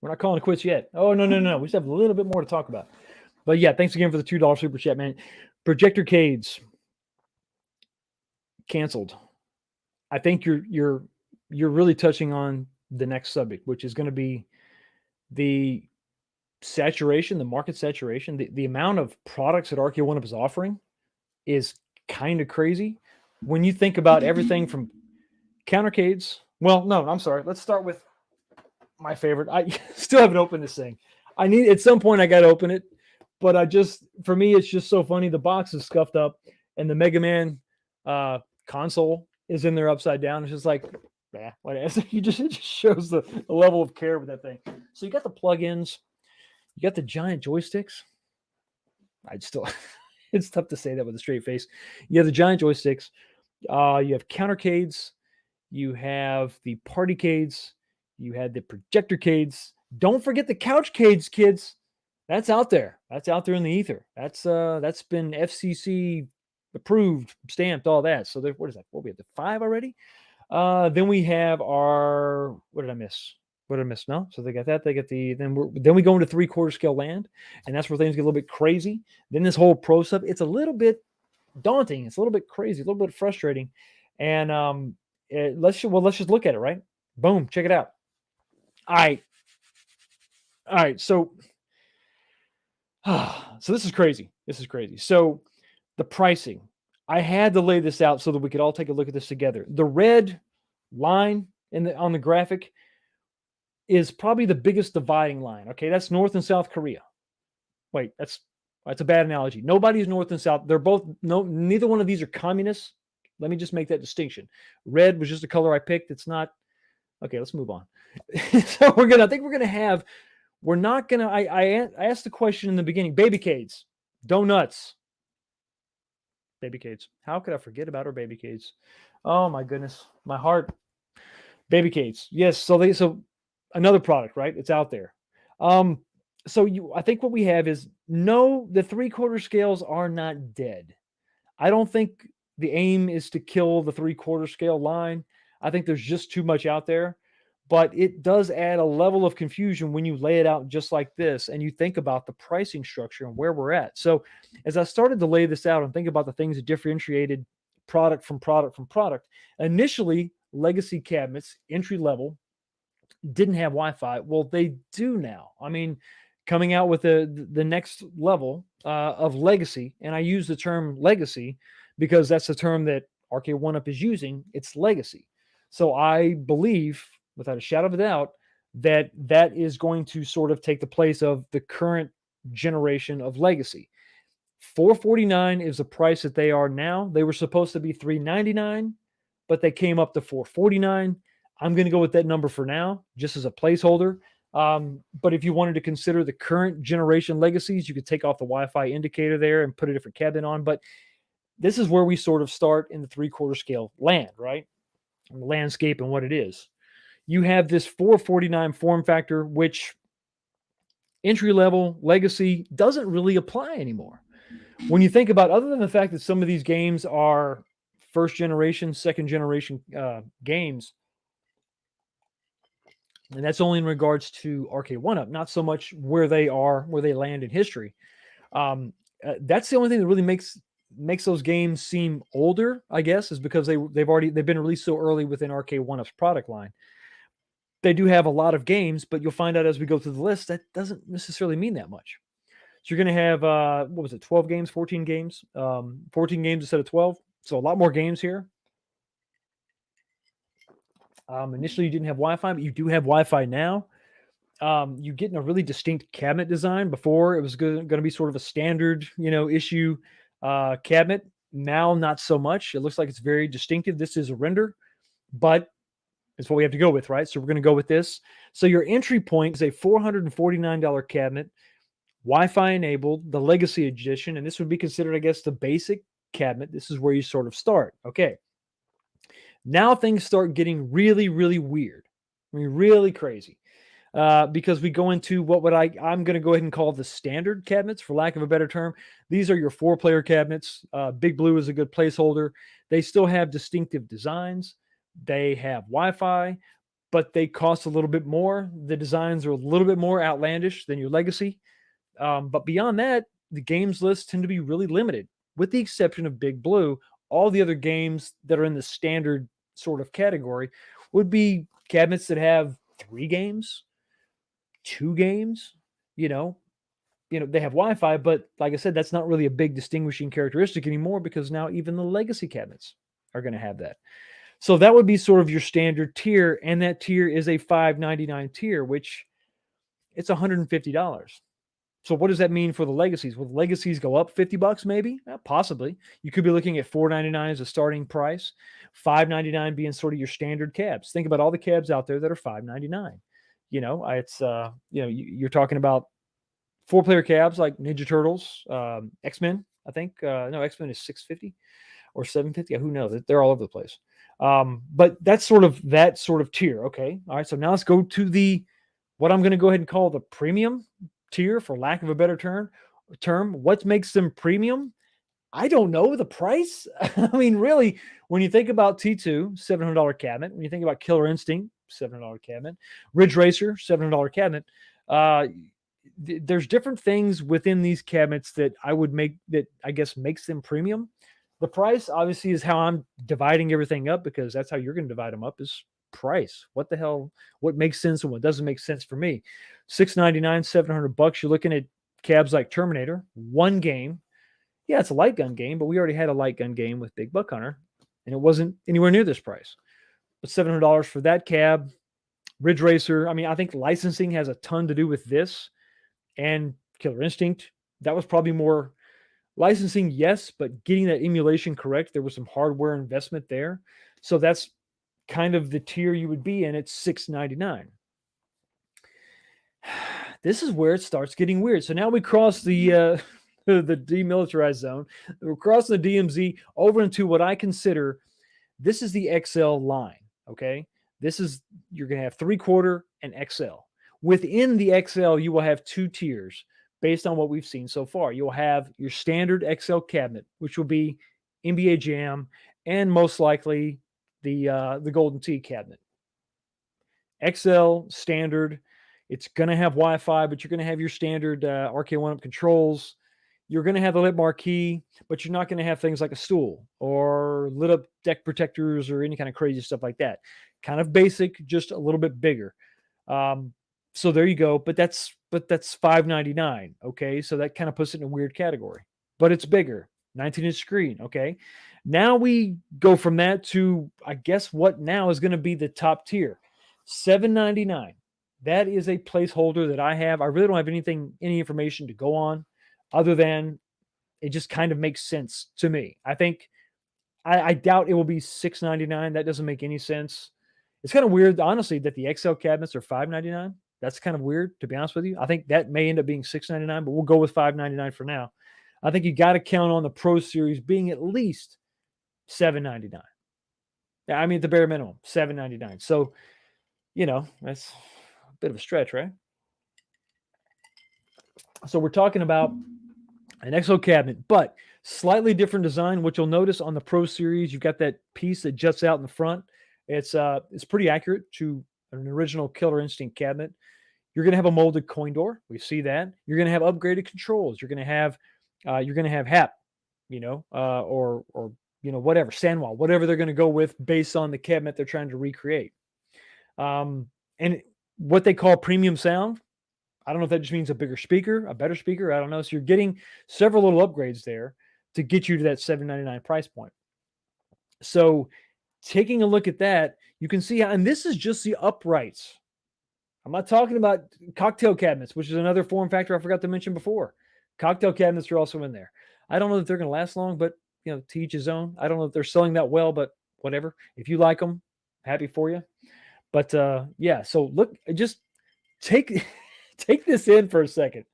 We're not calling it quits yet. Oh, no. We still have a little bit more to talk about. But yeah, thanks again for the $2 super chat, man. Projector Cades canceled. I think you're really touching on the next subject, which is going to be the saturation, the market saturation. The amount of products that RK1UP is offering is kind of crazy. When you think about everything from countercades. Well, no, I'm sorry. Let's start with my favorite. I still haven't opened this thing. I need at some point I got to open it, but for me it's just so funny. The box is scuffed up, and the Mega Man console is in there upside down. It's just like, whatever. It just shows the level of care with that thing. So you got the plugins, you got the giant joysticks. It's tough to say that with a straight face. You have the giant joysticks. You have countercades. You have the partycades. You had the projectorcades. Don't forget the couchcades, kids. That's out there. That's out there in the ether. That's been FCC approved, stamped, all that. So what is that? What we have the 5 already? Then we have our what did I miss? No. So they got that. They got then we go into 3/4 scale land, and that's where things get a little bit crazy. Then this whole pro stuff, it's a little bit daunting. It's a little bit crazy, a little bit frustrating. And let's just look at it, right? Boom, check it out. All right. So this is crazy. So the pricing, I had to lay this out so that we could all take a look at this together. The red line on the graphic is probably the biggest dividing line. Okay, that's North and South Korea. Wait, that's a bad analogy. Nobody's North and South. They're both neither one of these are communists. Let me just make that distinction. Red was just a color I picked. It's not. Okay, let's move on. So I asked the question in the beginning, babykades, donuts. Babykades. How could I forget about our babykades? Oh my goodness. My heart. Babykades. Yes. So another product, right? It's out there. I think what we have is no, the 3/4 scales are not dead. I don't think the aim is to kill the 3/4 scale line. I think there's just too much out there, but it does add a level of confusion when you lay it out just like this and you think about the pricing structure and where we're at. So as I started to lay this out and think about the things that differentiated product from product, initially legacy cabinets, entry level, didn't have Wi-Fi. Well, they do now. I mean, coming out with the next level of legacy, and I use the term legacy because that's the term that RK1UP is using. It's legacy. So I believe, without a shadow of a doubt, that is going to sort of take the place of the current generation of legacy. $449 is the price that they are now. They were supposed to be $399, but they came up to $449. I'm going to go with that number for now, just as a placeholder. But if you wanted to consider the current generation legacies, you could take off the Wi-Fi indicator there and put a different cabinet on. But this is where we sort of start in the 3/4 scale land, right? And the landscape and what it is. You have this $449 form factor, which entry level legacy doesn't really apply anymore. When you think about, other than the fact that some of these games are first generation, second generation games, and that's only in regards to RK1UP, not so much where they land in history. That's the only thing that really makes those games seem older, I guess, is because they've been released so early within RK1-Up's product line. They do have a lot of games, but you'll find out as we go through the list that doesn't necessarily mean that much. So you're going to have what was it, 12 games, 14 games, 14 games instead of 12. So a lot more games here. Initially, you didn't have Wi-Fi, but you do have Wi-Fi now. You're getting a really distinct cabinet design. Before, it was going to be sort of a standard, issue cabinet. Now, not so much. It looks like it's very distinctive. This is a render, but it's what we have to go with, right? So we're going to go with this. So your entry point is a $449 cabinet, Wi-Fi enabled, the Legacy Edition, and this would be considered, I guess, the basic cabinet. This is where you sort of start. Okay. Now things start getting really, really weird. I mean, really crazy. Because we go into I'm going to go ahead and call the standard cabinets, for lack of a better term. These are your 4-player cabinets. Big Blue is a good placeholder. They still have distinctive designs. They have Wi-Fi, but they cost a little bit more. The designs are a little bit more outlandish than your Legacy. But beyond that, the games lists tend to be really limited, with the exception of Big Blue. All the other games that are in the standard sort of category would be cabinets that have 3 games, 2 games, they have Wi-Fi, but like I said, that's not really a big distinguishing characteristic anymore, because now even the Legacy cabinets are going to have that. So that would be sort of your standard tier, and that tier is a $599 tier, which it's $150. So what does that mean for the Legacies? Will the Legacies go up $50 maybe? Possibly. You could be looking at $499 as a starting price, $599 being sort of your standard cabs. Think about all the cabs out there that are $599. It's you're talking about 4-player cabs like Ninja Turtles, X-Men. I think no, X-Men is $650 or $750. Who knows? They're all over the place. But that's sort of that sort of tier. Okay, all right. So now let's go to what I'm going to go ahead and call the premium tier, for lack of a better term. What makes them premium? I don't know. The price. I mean, really, when you think about T2, $700 cabinet. When you think about Killer Instinct, $700 cabinet. Ridge Racer, $700 cabinet. There's different things within these cabinets that I guess makes them premium. The price obviously is how I'm dividing everything up, because that's how you're going to divide them up, is price. What the hell? What makes sense and what doesn't make sense for me? $699, $700. You're looking at cabs like Terminator, 1 game. Yeah, it's a light gun game, but we already had a light gun game with Big Buck Hunter, and it wasn't anywhere near this price. But $700 for that cab. Ridge Racer. I mean, I think licensing has a ton to do with this, and Killer Instinct. That was probably more licensing, yes, but getting that emulation correct. There was some hardware investment there, so that's kind of the tier you would be in at $699. This is where it starts getting weird. So now we cross the demilitarized zone. We're crossing the DMZ over into what I consider, this is the XL line. Okay, you're going to have 3/4 and XL. Within the XL, you will have 2 tiers based on what we've seen so far. You'll have your standard XL cabinet, which will be NBA Jam, and most likely the Golden Tee cabinet. XL standard. It's going to have Wi-Fi, but you're going to have your standard RK1-Up controls. You're going to have the lit marquee, but you're not going to have things like a stool or lit up deck protectors or any kind of crazy stuff like that. Kind of basic, just a little bit bigger. So there you go. But that's $599. Okay, so that kind of puts it in a weird category. But it's bigger, 19-inch screen. Okay, now we go from that to, I guess, what now is going to be the top tier, $799. That is a placeholder that I have. I really don't have any information to go on, other than it just kind of makes sense to me. I think I doubt it will be $699. That doesn't make any sense. It's kind of weird, honestly, that the XL cabinets are $599. That's kind of weird, to be honest with you. I think that may end up being $699, but we'll go with $599 for now. I think you got to count on the Pro Series being at least $799. I mean, at the bare minimum, $799. So, that's a bit of a stretch, right? So we're talking about an XL cabinet, but slightly different design. What you'll notice on the Pro Series, you've got that piece that juts out in the front. It's pretty accurate to an original Killer Instinct cabinet. You're going to have a molded coin door. We see that. You're going to have upgraded controls. You're going to have You're going to have Hap, or whatever, Sanwa, whatever they're going to go with based on the cabinet they're trying to recreate. And what they call premium sound, I don't know if that just means a bigger speaker, a better speaker. I don't know. So you're getting several little upgrades there to get you to that $799 price point. So taking a look at that, you can see how, and this is just the uprights. I'm not talking about cocktail cabinets, which is another form factor I forgot to mention before. Cocktail cabinets are also in there. I don't know that they're going to last long, but to each his own. I don't know if they're selling that well, but whatever. If you like them, happy for you. But yeah, so look, just take take this in for a second,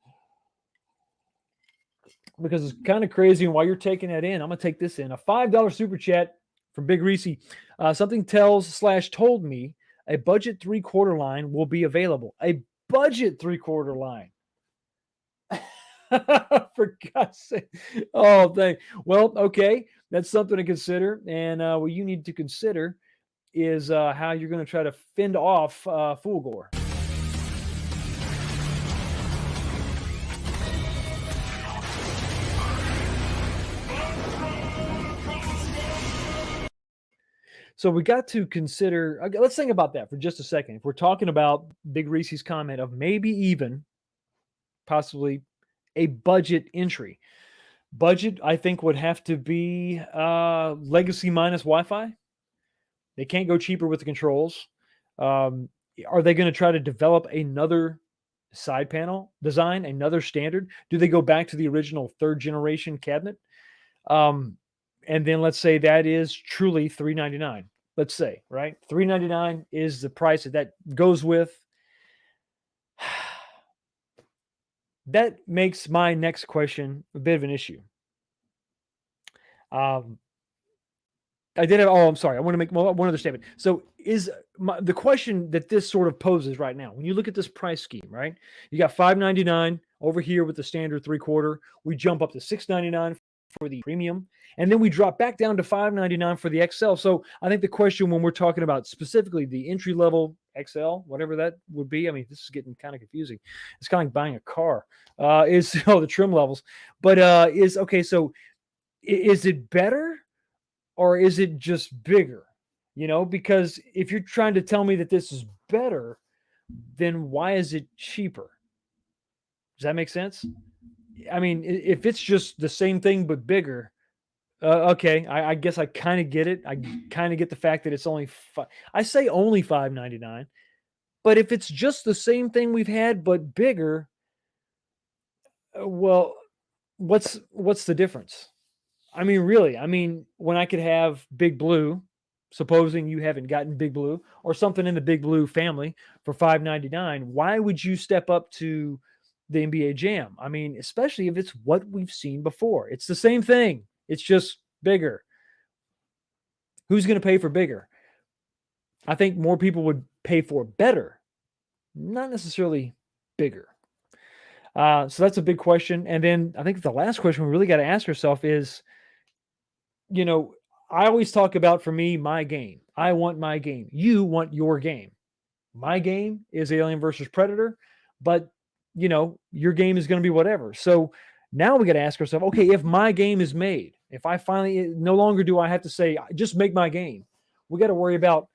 because it's kind of crazy. And while you're taking that in, I'm gonna take this in. A $5 super chat from Big Reese. Something told me a budget 3/4 line will be available. A budget 3/4 line. For God's sake. Oh, well, okay. That's something to consider. And what you need to consider is how you're going to try to fend off Fulgore. So we got to consider, let's think about that for just a second. If we're talking about Big Reese's comment of maybe even possibly a budget entry. Budget, I think, would have to be legacy minus Wi-Fi. They can't go cheaper with the controls. Are they going to try to develop another side panel design, another standard? Do they go back to the original 3rd generation cabinet? And then let's say that is truly $399. Let's say, right? $399 is the price that goes with. That makes my next question a bit of an issue. I did have. Oh, I'm sorry. I want to make one other statement. So, the question that this sort of poses right now, when you look at this price scheme, right? You got $599 over here with the standard 3/4. We jump up to $699 for the premium, and then we drop back down to $599 for the XL. So, I think the question when we're talking about specifically the entry level XL, whatever that would be, I mean, this is getting kind of confusing. It's kind of like buying a car. Is the trim levels, but okay. So, is it better? Or is it just bigger? Because if you're trying to tell me that this is better, then why is it cheaper? Does that make sense? I mean, if it's just the same thing but bigger, okay, I guess I kind of get it. I kind of get the fact that it's only I say only $599, but if it's just the same thing we've had but bigger, well, what's the difference? I mean, really, when I could have Big Blue, supposing you haven't gotten Big Blue or something in the Big Blue family for $599, why would you step up to the NBA Jam? I mean, especially if it's what we've seen before. It's the same thing. It's just bigger. Who's going to pay for bigger? I think more people would pay for better, not necessarily bigger. So that's a big question. And then I think the last question we really got to ask ourselves is, I always talk about, for me, my game. I want my game. You want your game. My game is Alien versus Predator, but your game is going to be whatever. So now we got to ask ourselves, okay, if my game is made, if I finally, no longer do I have to say, just make my game. We got to worry about,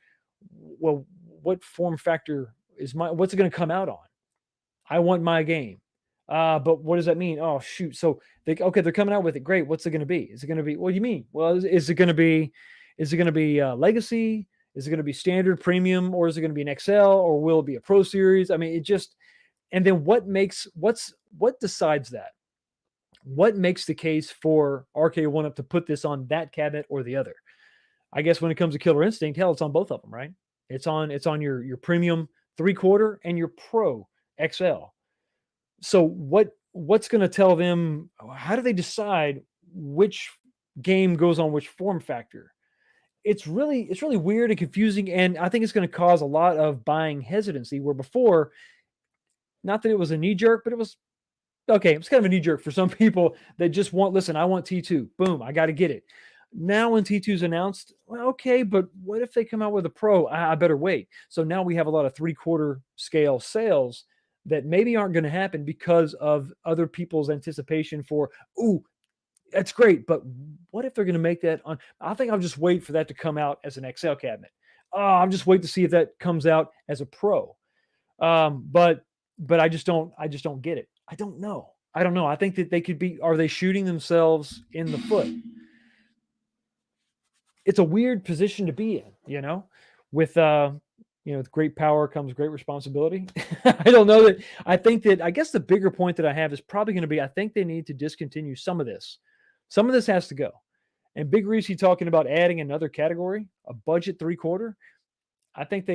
well, what form factor what's it going to come out on? I want my game. But what does that mean? Oh, shoot. So they're coming out with it. Great. What's it going to be? Is it going to be, what do you mean? Well, is it going to be legacy? Is it going to be standard premium, or is it going to be an XL, or will it be a Pro Series? I mean, and then what decides that? What makes the case for RK1 Up to put this on that cabinet or the other? I guess when it comes to Killer Instinct, hell, it's on both of them, right? It's on your premium 3/4 and your Pro XL. So what's going to tell them? How do they decide which game goes on which form factor? It's really weird and confusing, and I think it's going to cause a lot of buying hesitancy. Where before, not that it was a knee jerk, but it was okay. It's kind of a knee jerk for some people that just listen, I want T2. Boom, I got to get it. Now when T2's announced, well, okay, but what if they come out with a Pro? I better wait. So now we have a lot of 3/4 scale sales that maybe aren't going to happen because of other people's anticipation for, ooh, that's great, but what if they're going to make that on? I think I'll just wait for that to come out as an XL cabinet. I'll just wait to see if that comes out as a Pro. But I just don't get it. I don't know. I don't know. I think that they could be. Are they shooting themselves in the foot? It's a weird position to be in, with with great power comes great responsibility. I don't know that. I guess the bigger point that I have is probably going to be, I think they need to discontinue some of this. Some of this has to go. And Big Reese talking about adding another category, a budget 3/4. I think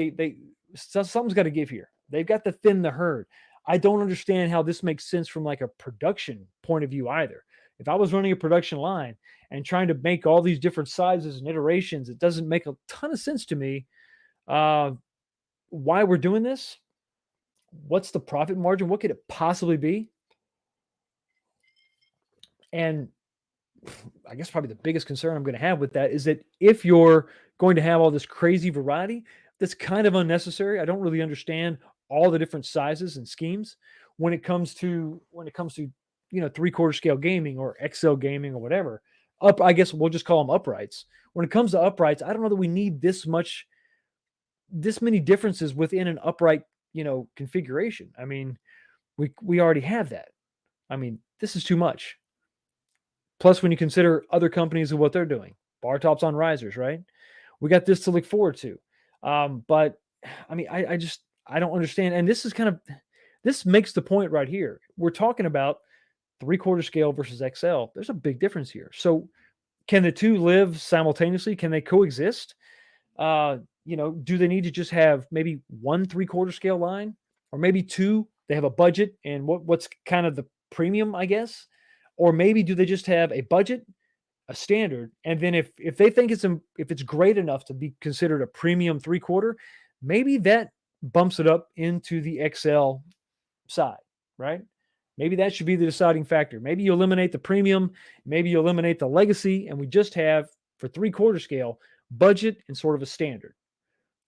something's got to give here. They've got to thin the herd. I don't understand how this makes sense from like a production point of view either. If I was running a production line and trying to make all these different sizes and iterations, it doesn't make a ton of sense to me. Why we're doing this? What's the profit margin? What could it possibly be? And I guess probably the biggest concern I'm going to have with that is that if you're going to have all this crazy variety, that's kind of unnecessary. I don't really understand all the different sizes and schemes when it comes to 3/4 scale gaming or XL gaming or whatever. I guess we'll just call them uprights. When it comes to uprights, I don't know that we need this many differences within an upright, configuration. I mean, we already have that. I mean, this is too much. Plus, when you consider other companies and what they're doing, bar tops on risers, right? We got this to look forward to. But I mean, I don't understand. And this makes the point right here. We're talking about 3/4 scale versus XL. There's a big difference here. So can the two live simultaneously? Can they coexist? Do they need to just have maybe one 3/4 scale line, or maybe two? They have a budget and what's kind of the premium, I guess. Or maybe do they just have a budget, a standard, and then if they think it's great enough to be considered a premium 3/4, maybe that bumps it up into the XL side, right? Maybe that should be the deciding factor. Maybe you eliminate the premium, maybe you eliminate the legacy, and we just have for 3/4 scale budget and sort of a standard,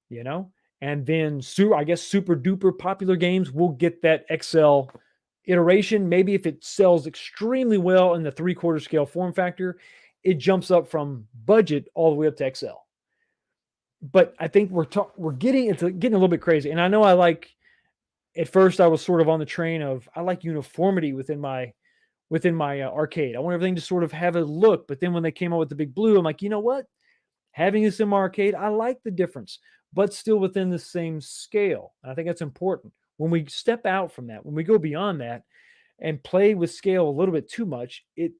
and then I guess super duper popular games will get that XL iteration. Maybe if it sells extremely well in the 3/4 scale form factor, it jumps up from budget all the way up to XL. But I think we're getting a little bit crazy. And I know at first I was sort of on the train of, I like uniformity within my arcade. I want everything to sort of have a look. But then when they came out with the big blue, I'm like, you know what? Having this in my arcade, I like the difference, but still within the same scale. And I think that's important. When we step out from that, when we go beyond that and play with scale a little bit too much, it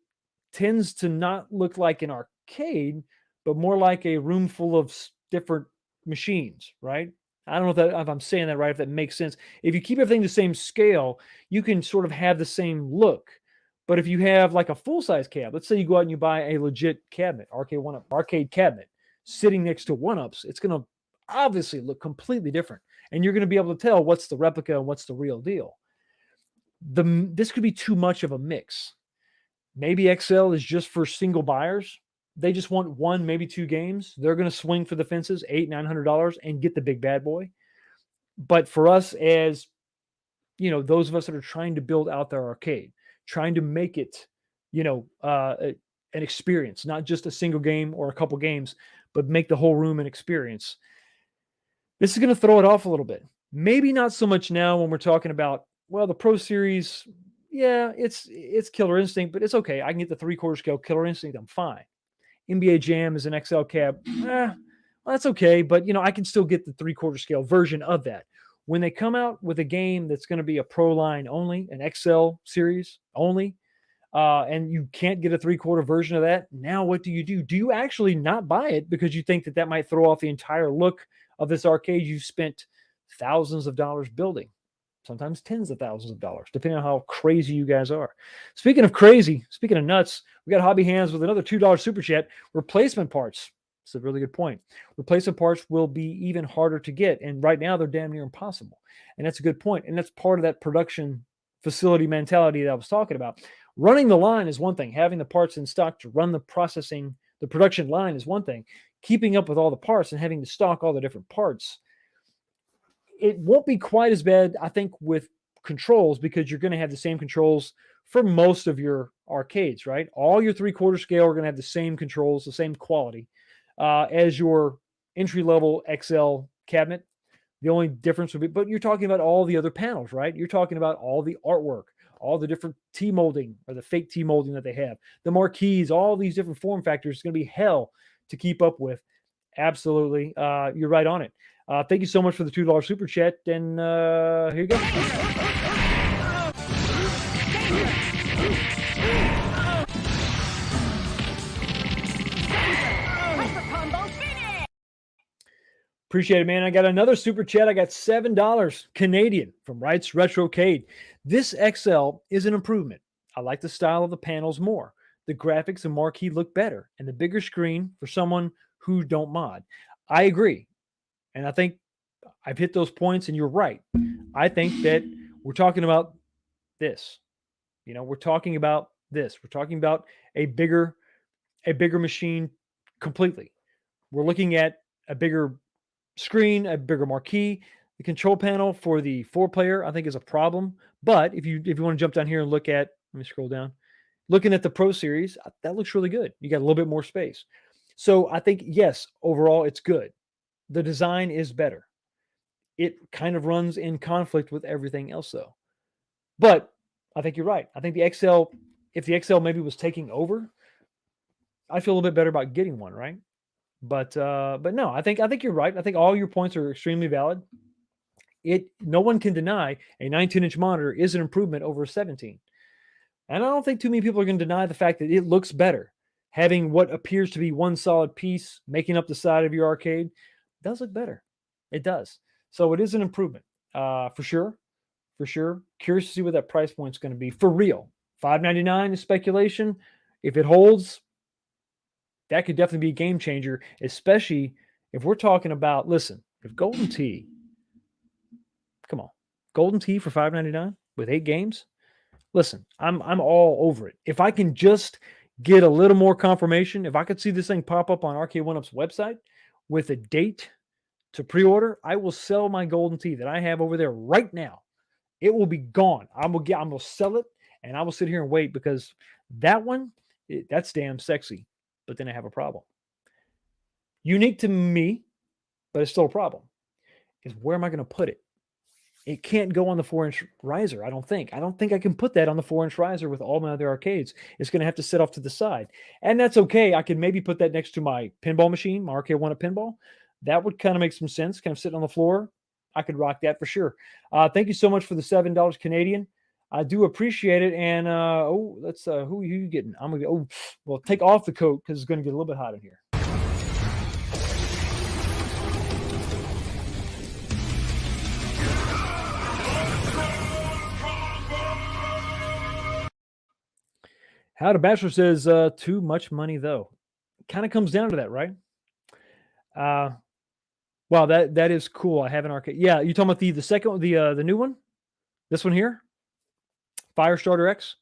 tends to not look like an arcade, but more like a room full of different machines, right? I don't know if I'm saying that right, if that makes sense. If you keep everything the same scale, you can sort of have the same look. But if you have like a full-size cab, let's say you go out and you buy a legit cabinet, arcade cabinet, sitting next to one-ups, it's going to obviously look completely different. And you're going to be able to tell what's the replica and what's the real deal. This could be too much of a mix. Maybe XL is just for single buyers. They just want one, maybe two games. They're going to swing for the fences, $800-900, and get the big bad boy. But for us, as those of us that are trying to build out their arcade, trying to make it, an experience, not just a single game or a couple games, but make the whole room an experience. This is going to throw it off a little bit. Maybe not so much now when we're talking about, well, the Pro Series, yeah, it's Killer Instinct, but it's okay. I can get the 3/4 scale Killer Instinct. I'm fine. NBA Jam is an XL cab. Well, that's okay, but I can still get the 3/4 scale version of that. When they come out with a game that's going to be a Pro line only, an XL series only, and you can't get a 3/4 version of that, now what do you do? Do you actually not buy it because you think that might throw off the entire look of this arcade you've spent thousands of dollars building? Sometimes tens of thousands of dollars, depending on how crazy you guys are. Speaking of crazy, speaking of nuts, we got Hobby Hands with another $2 super chat. Replacement parts. It's a really good point. Replacement parts will be even harder to get. And right now they're damn near impossible. And that's a good point. And that's part of that production facility mentality that I was talking about. Running the line is one thing. Having the parts in stock to run the production line is one thing. Keeping up with all the parts and having to stock all the different parts, it won't be quite as bad, I think, with controls because you're going to have the same controls for most of your arcades, right? All your 3/4 scale are going to have the same controls, the same quality as your entry-level XL cabinet. The only difference would be, but you're talking about all the other panels, right? You're talking about all the artwork, all the different T molding or the fake T molding that they have, the marquees, all these different form factors. It's going to be hell to keep up with. Absolutely. You're right on it. Thank you so much for the $2 super chat. And here you go. Appreciate it, man. I got another super chat. I got $7 Canadian from Wrights Retrocade. This XL is an improvement. I like the style of the panels more. The graphics and marquee look better, and the bigger screen for someone who don't mod. I agree. And I think I've hit those points, and you're right. I think that we're talking about this. You know, we're talking about this. We're talking about a bigger machine completely. We're looking at a bigger screen, a bigger marquee. The control panel for the 4-player, I think, is a problem. But if you want to jump down here and look at, let me scroll down. Looking at the Pro Series, that looks really good. You got a little bit more space. So I think, yes, overall, it's good. The design is better. It kind of runs in conflict with everything else, though. But I think you're right. I think the XL, if the XL maybe was taking over, I feel a little bit better about getting one, right? But no, I think you're right. I think all your points are extremely valid. No one can deny a 19-inch monitor is an improvement over a 17. And I don't think too many people are going to deny the fact that it looks better. Having what appears to be one solid piece making up the side of your arcade does look better. It does. So it is an improvement for sure. For sure. Curious to see what that price point is going to be for real. $5.99 is speculation. If it holds, that could definitely be a game changer, especially if we're talking about, listen, if Golden Tee, come on, Golden Tee for $5.99 with 8 games, listen, I'm all over it. If I can just get a little more confirmation, if I could see this thing pop up on Arcade1Up's website with a date to pre-order, I will sell my Golden Tee that I have over there right now. It will be gone. I'm gonna sell it, and I will sit here and wait because that one, that's damn sexy. But then I have a problem. Unique to me, but it's still a problem, is where am I going to put it? It can't go on the 4-inch riser, I don't think. I don't think I can put that on the 4-inch riser with all my other arcades. It's going to have to sit off to the side. And that's okay. I can maybe put that next to my pinball machine, my Arcade1Up pinball. That would kind of make some sense, kind of sitting on the floor. I could rock that for sure. Thank you so much for the $7 Canadian. I do appreciate it. And let's who are you getting? I'm gonna well, take off the coat because it's gonna get a little bit hot in here. How to Bachelor says too much money though. Kind of comes down to that, right? Wow, that is cool. I have an arcade. Yeah, you talking about the second, the new one? This one here? Firestarter X.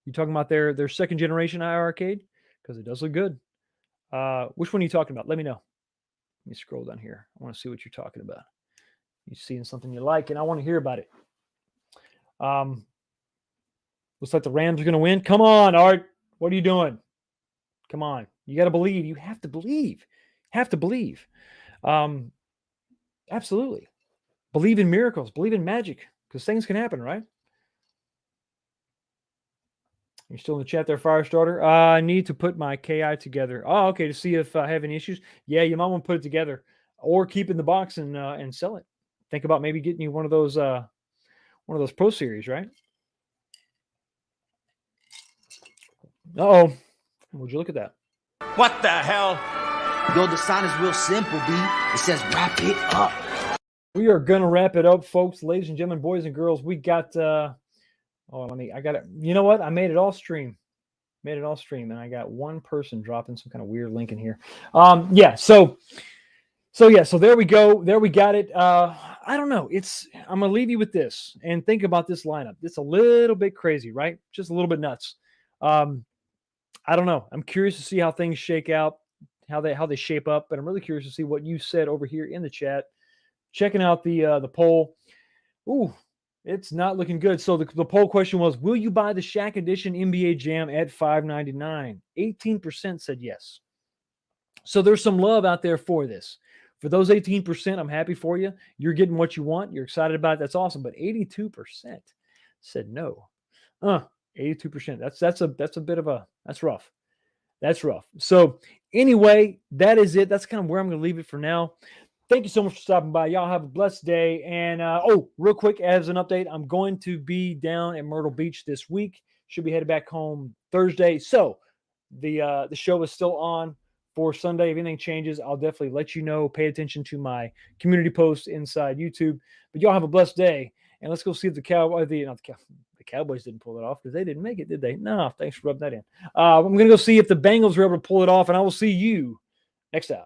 You talking about their second generation arcade? Because it does look good. Which one are you talking about? Let me know. Let me scroll down here. I want to see what you're talking about. You're seeing something you like, and I want to hear about it. Looks like the Rams are going to win. Come on, Art. What are you doing? Come on. You got to believe. You have to believe. Have to believe. Absolutely. Believe in miracles. Believe in magic. Because things can happen, right? You're still in the chat there, Firestarter. I need to put my KI together. Oh, okay, to see if I have any issues. Yeah, you might want to put it together or keep it in the box and sell it. Think about maybe getting you one of those Pro Series, right? Uh-oh. Would you look at that? What the hell? Yo, the sign is real simple, B. It says wrap it up. We are going to wrap it up, folks. Ladies and gentlemen, boys and girls, we got... I got it. You know what? I made it all stream. And I got one person dropping some kind of weird link in here. So there we go. There we got it. I don't know. I'm gonna leave you with this and think about this lineup. It's a little bit crazy, right? Just a little bit nuts. I don't know. I'm curious to see how things shake out, how they shape up, but I'm really curious to see what you said over here in the chat. Checking out the poll. Ooh. It's not looking good. So the poll question was, will you buy the Shaq Edition NBA Jam at $5.99? 18% said yes. So there's some love out there for this. For those 18%, I'm happy for you. You're getting what you want. You're excited about it. That's awesome. But 82% said no. 82%. That's a bit of a, that's rough. That's rough. So anyway, that is it. That's kind of where I'm going to leave it for now. Thank you so much for stopping by. Y'all have a blessed day. And real quick, as an update, I'm going to be down at Myrtle Beach this week. Should be headed back home Thursday. So the show is still on for Sunday. If anything changes, I'll definitely let you know. Pay attention to my community posts inside YouTube. But y'all have a blessed day. And let's go see if the Cowboys didn't pull it off because they didn't make it, did they? No, thanks for rubbing that in. I'm going to go see if the Bengals were able to pull it off, and I will see you next time.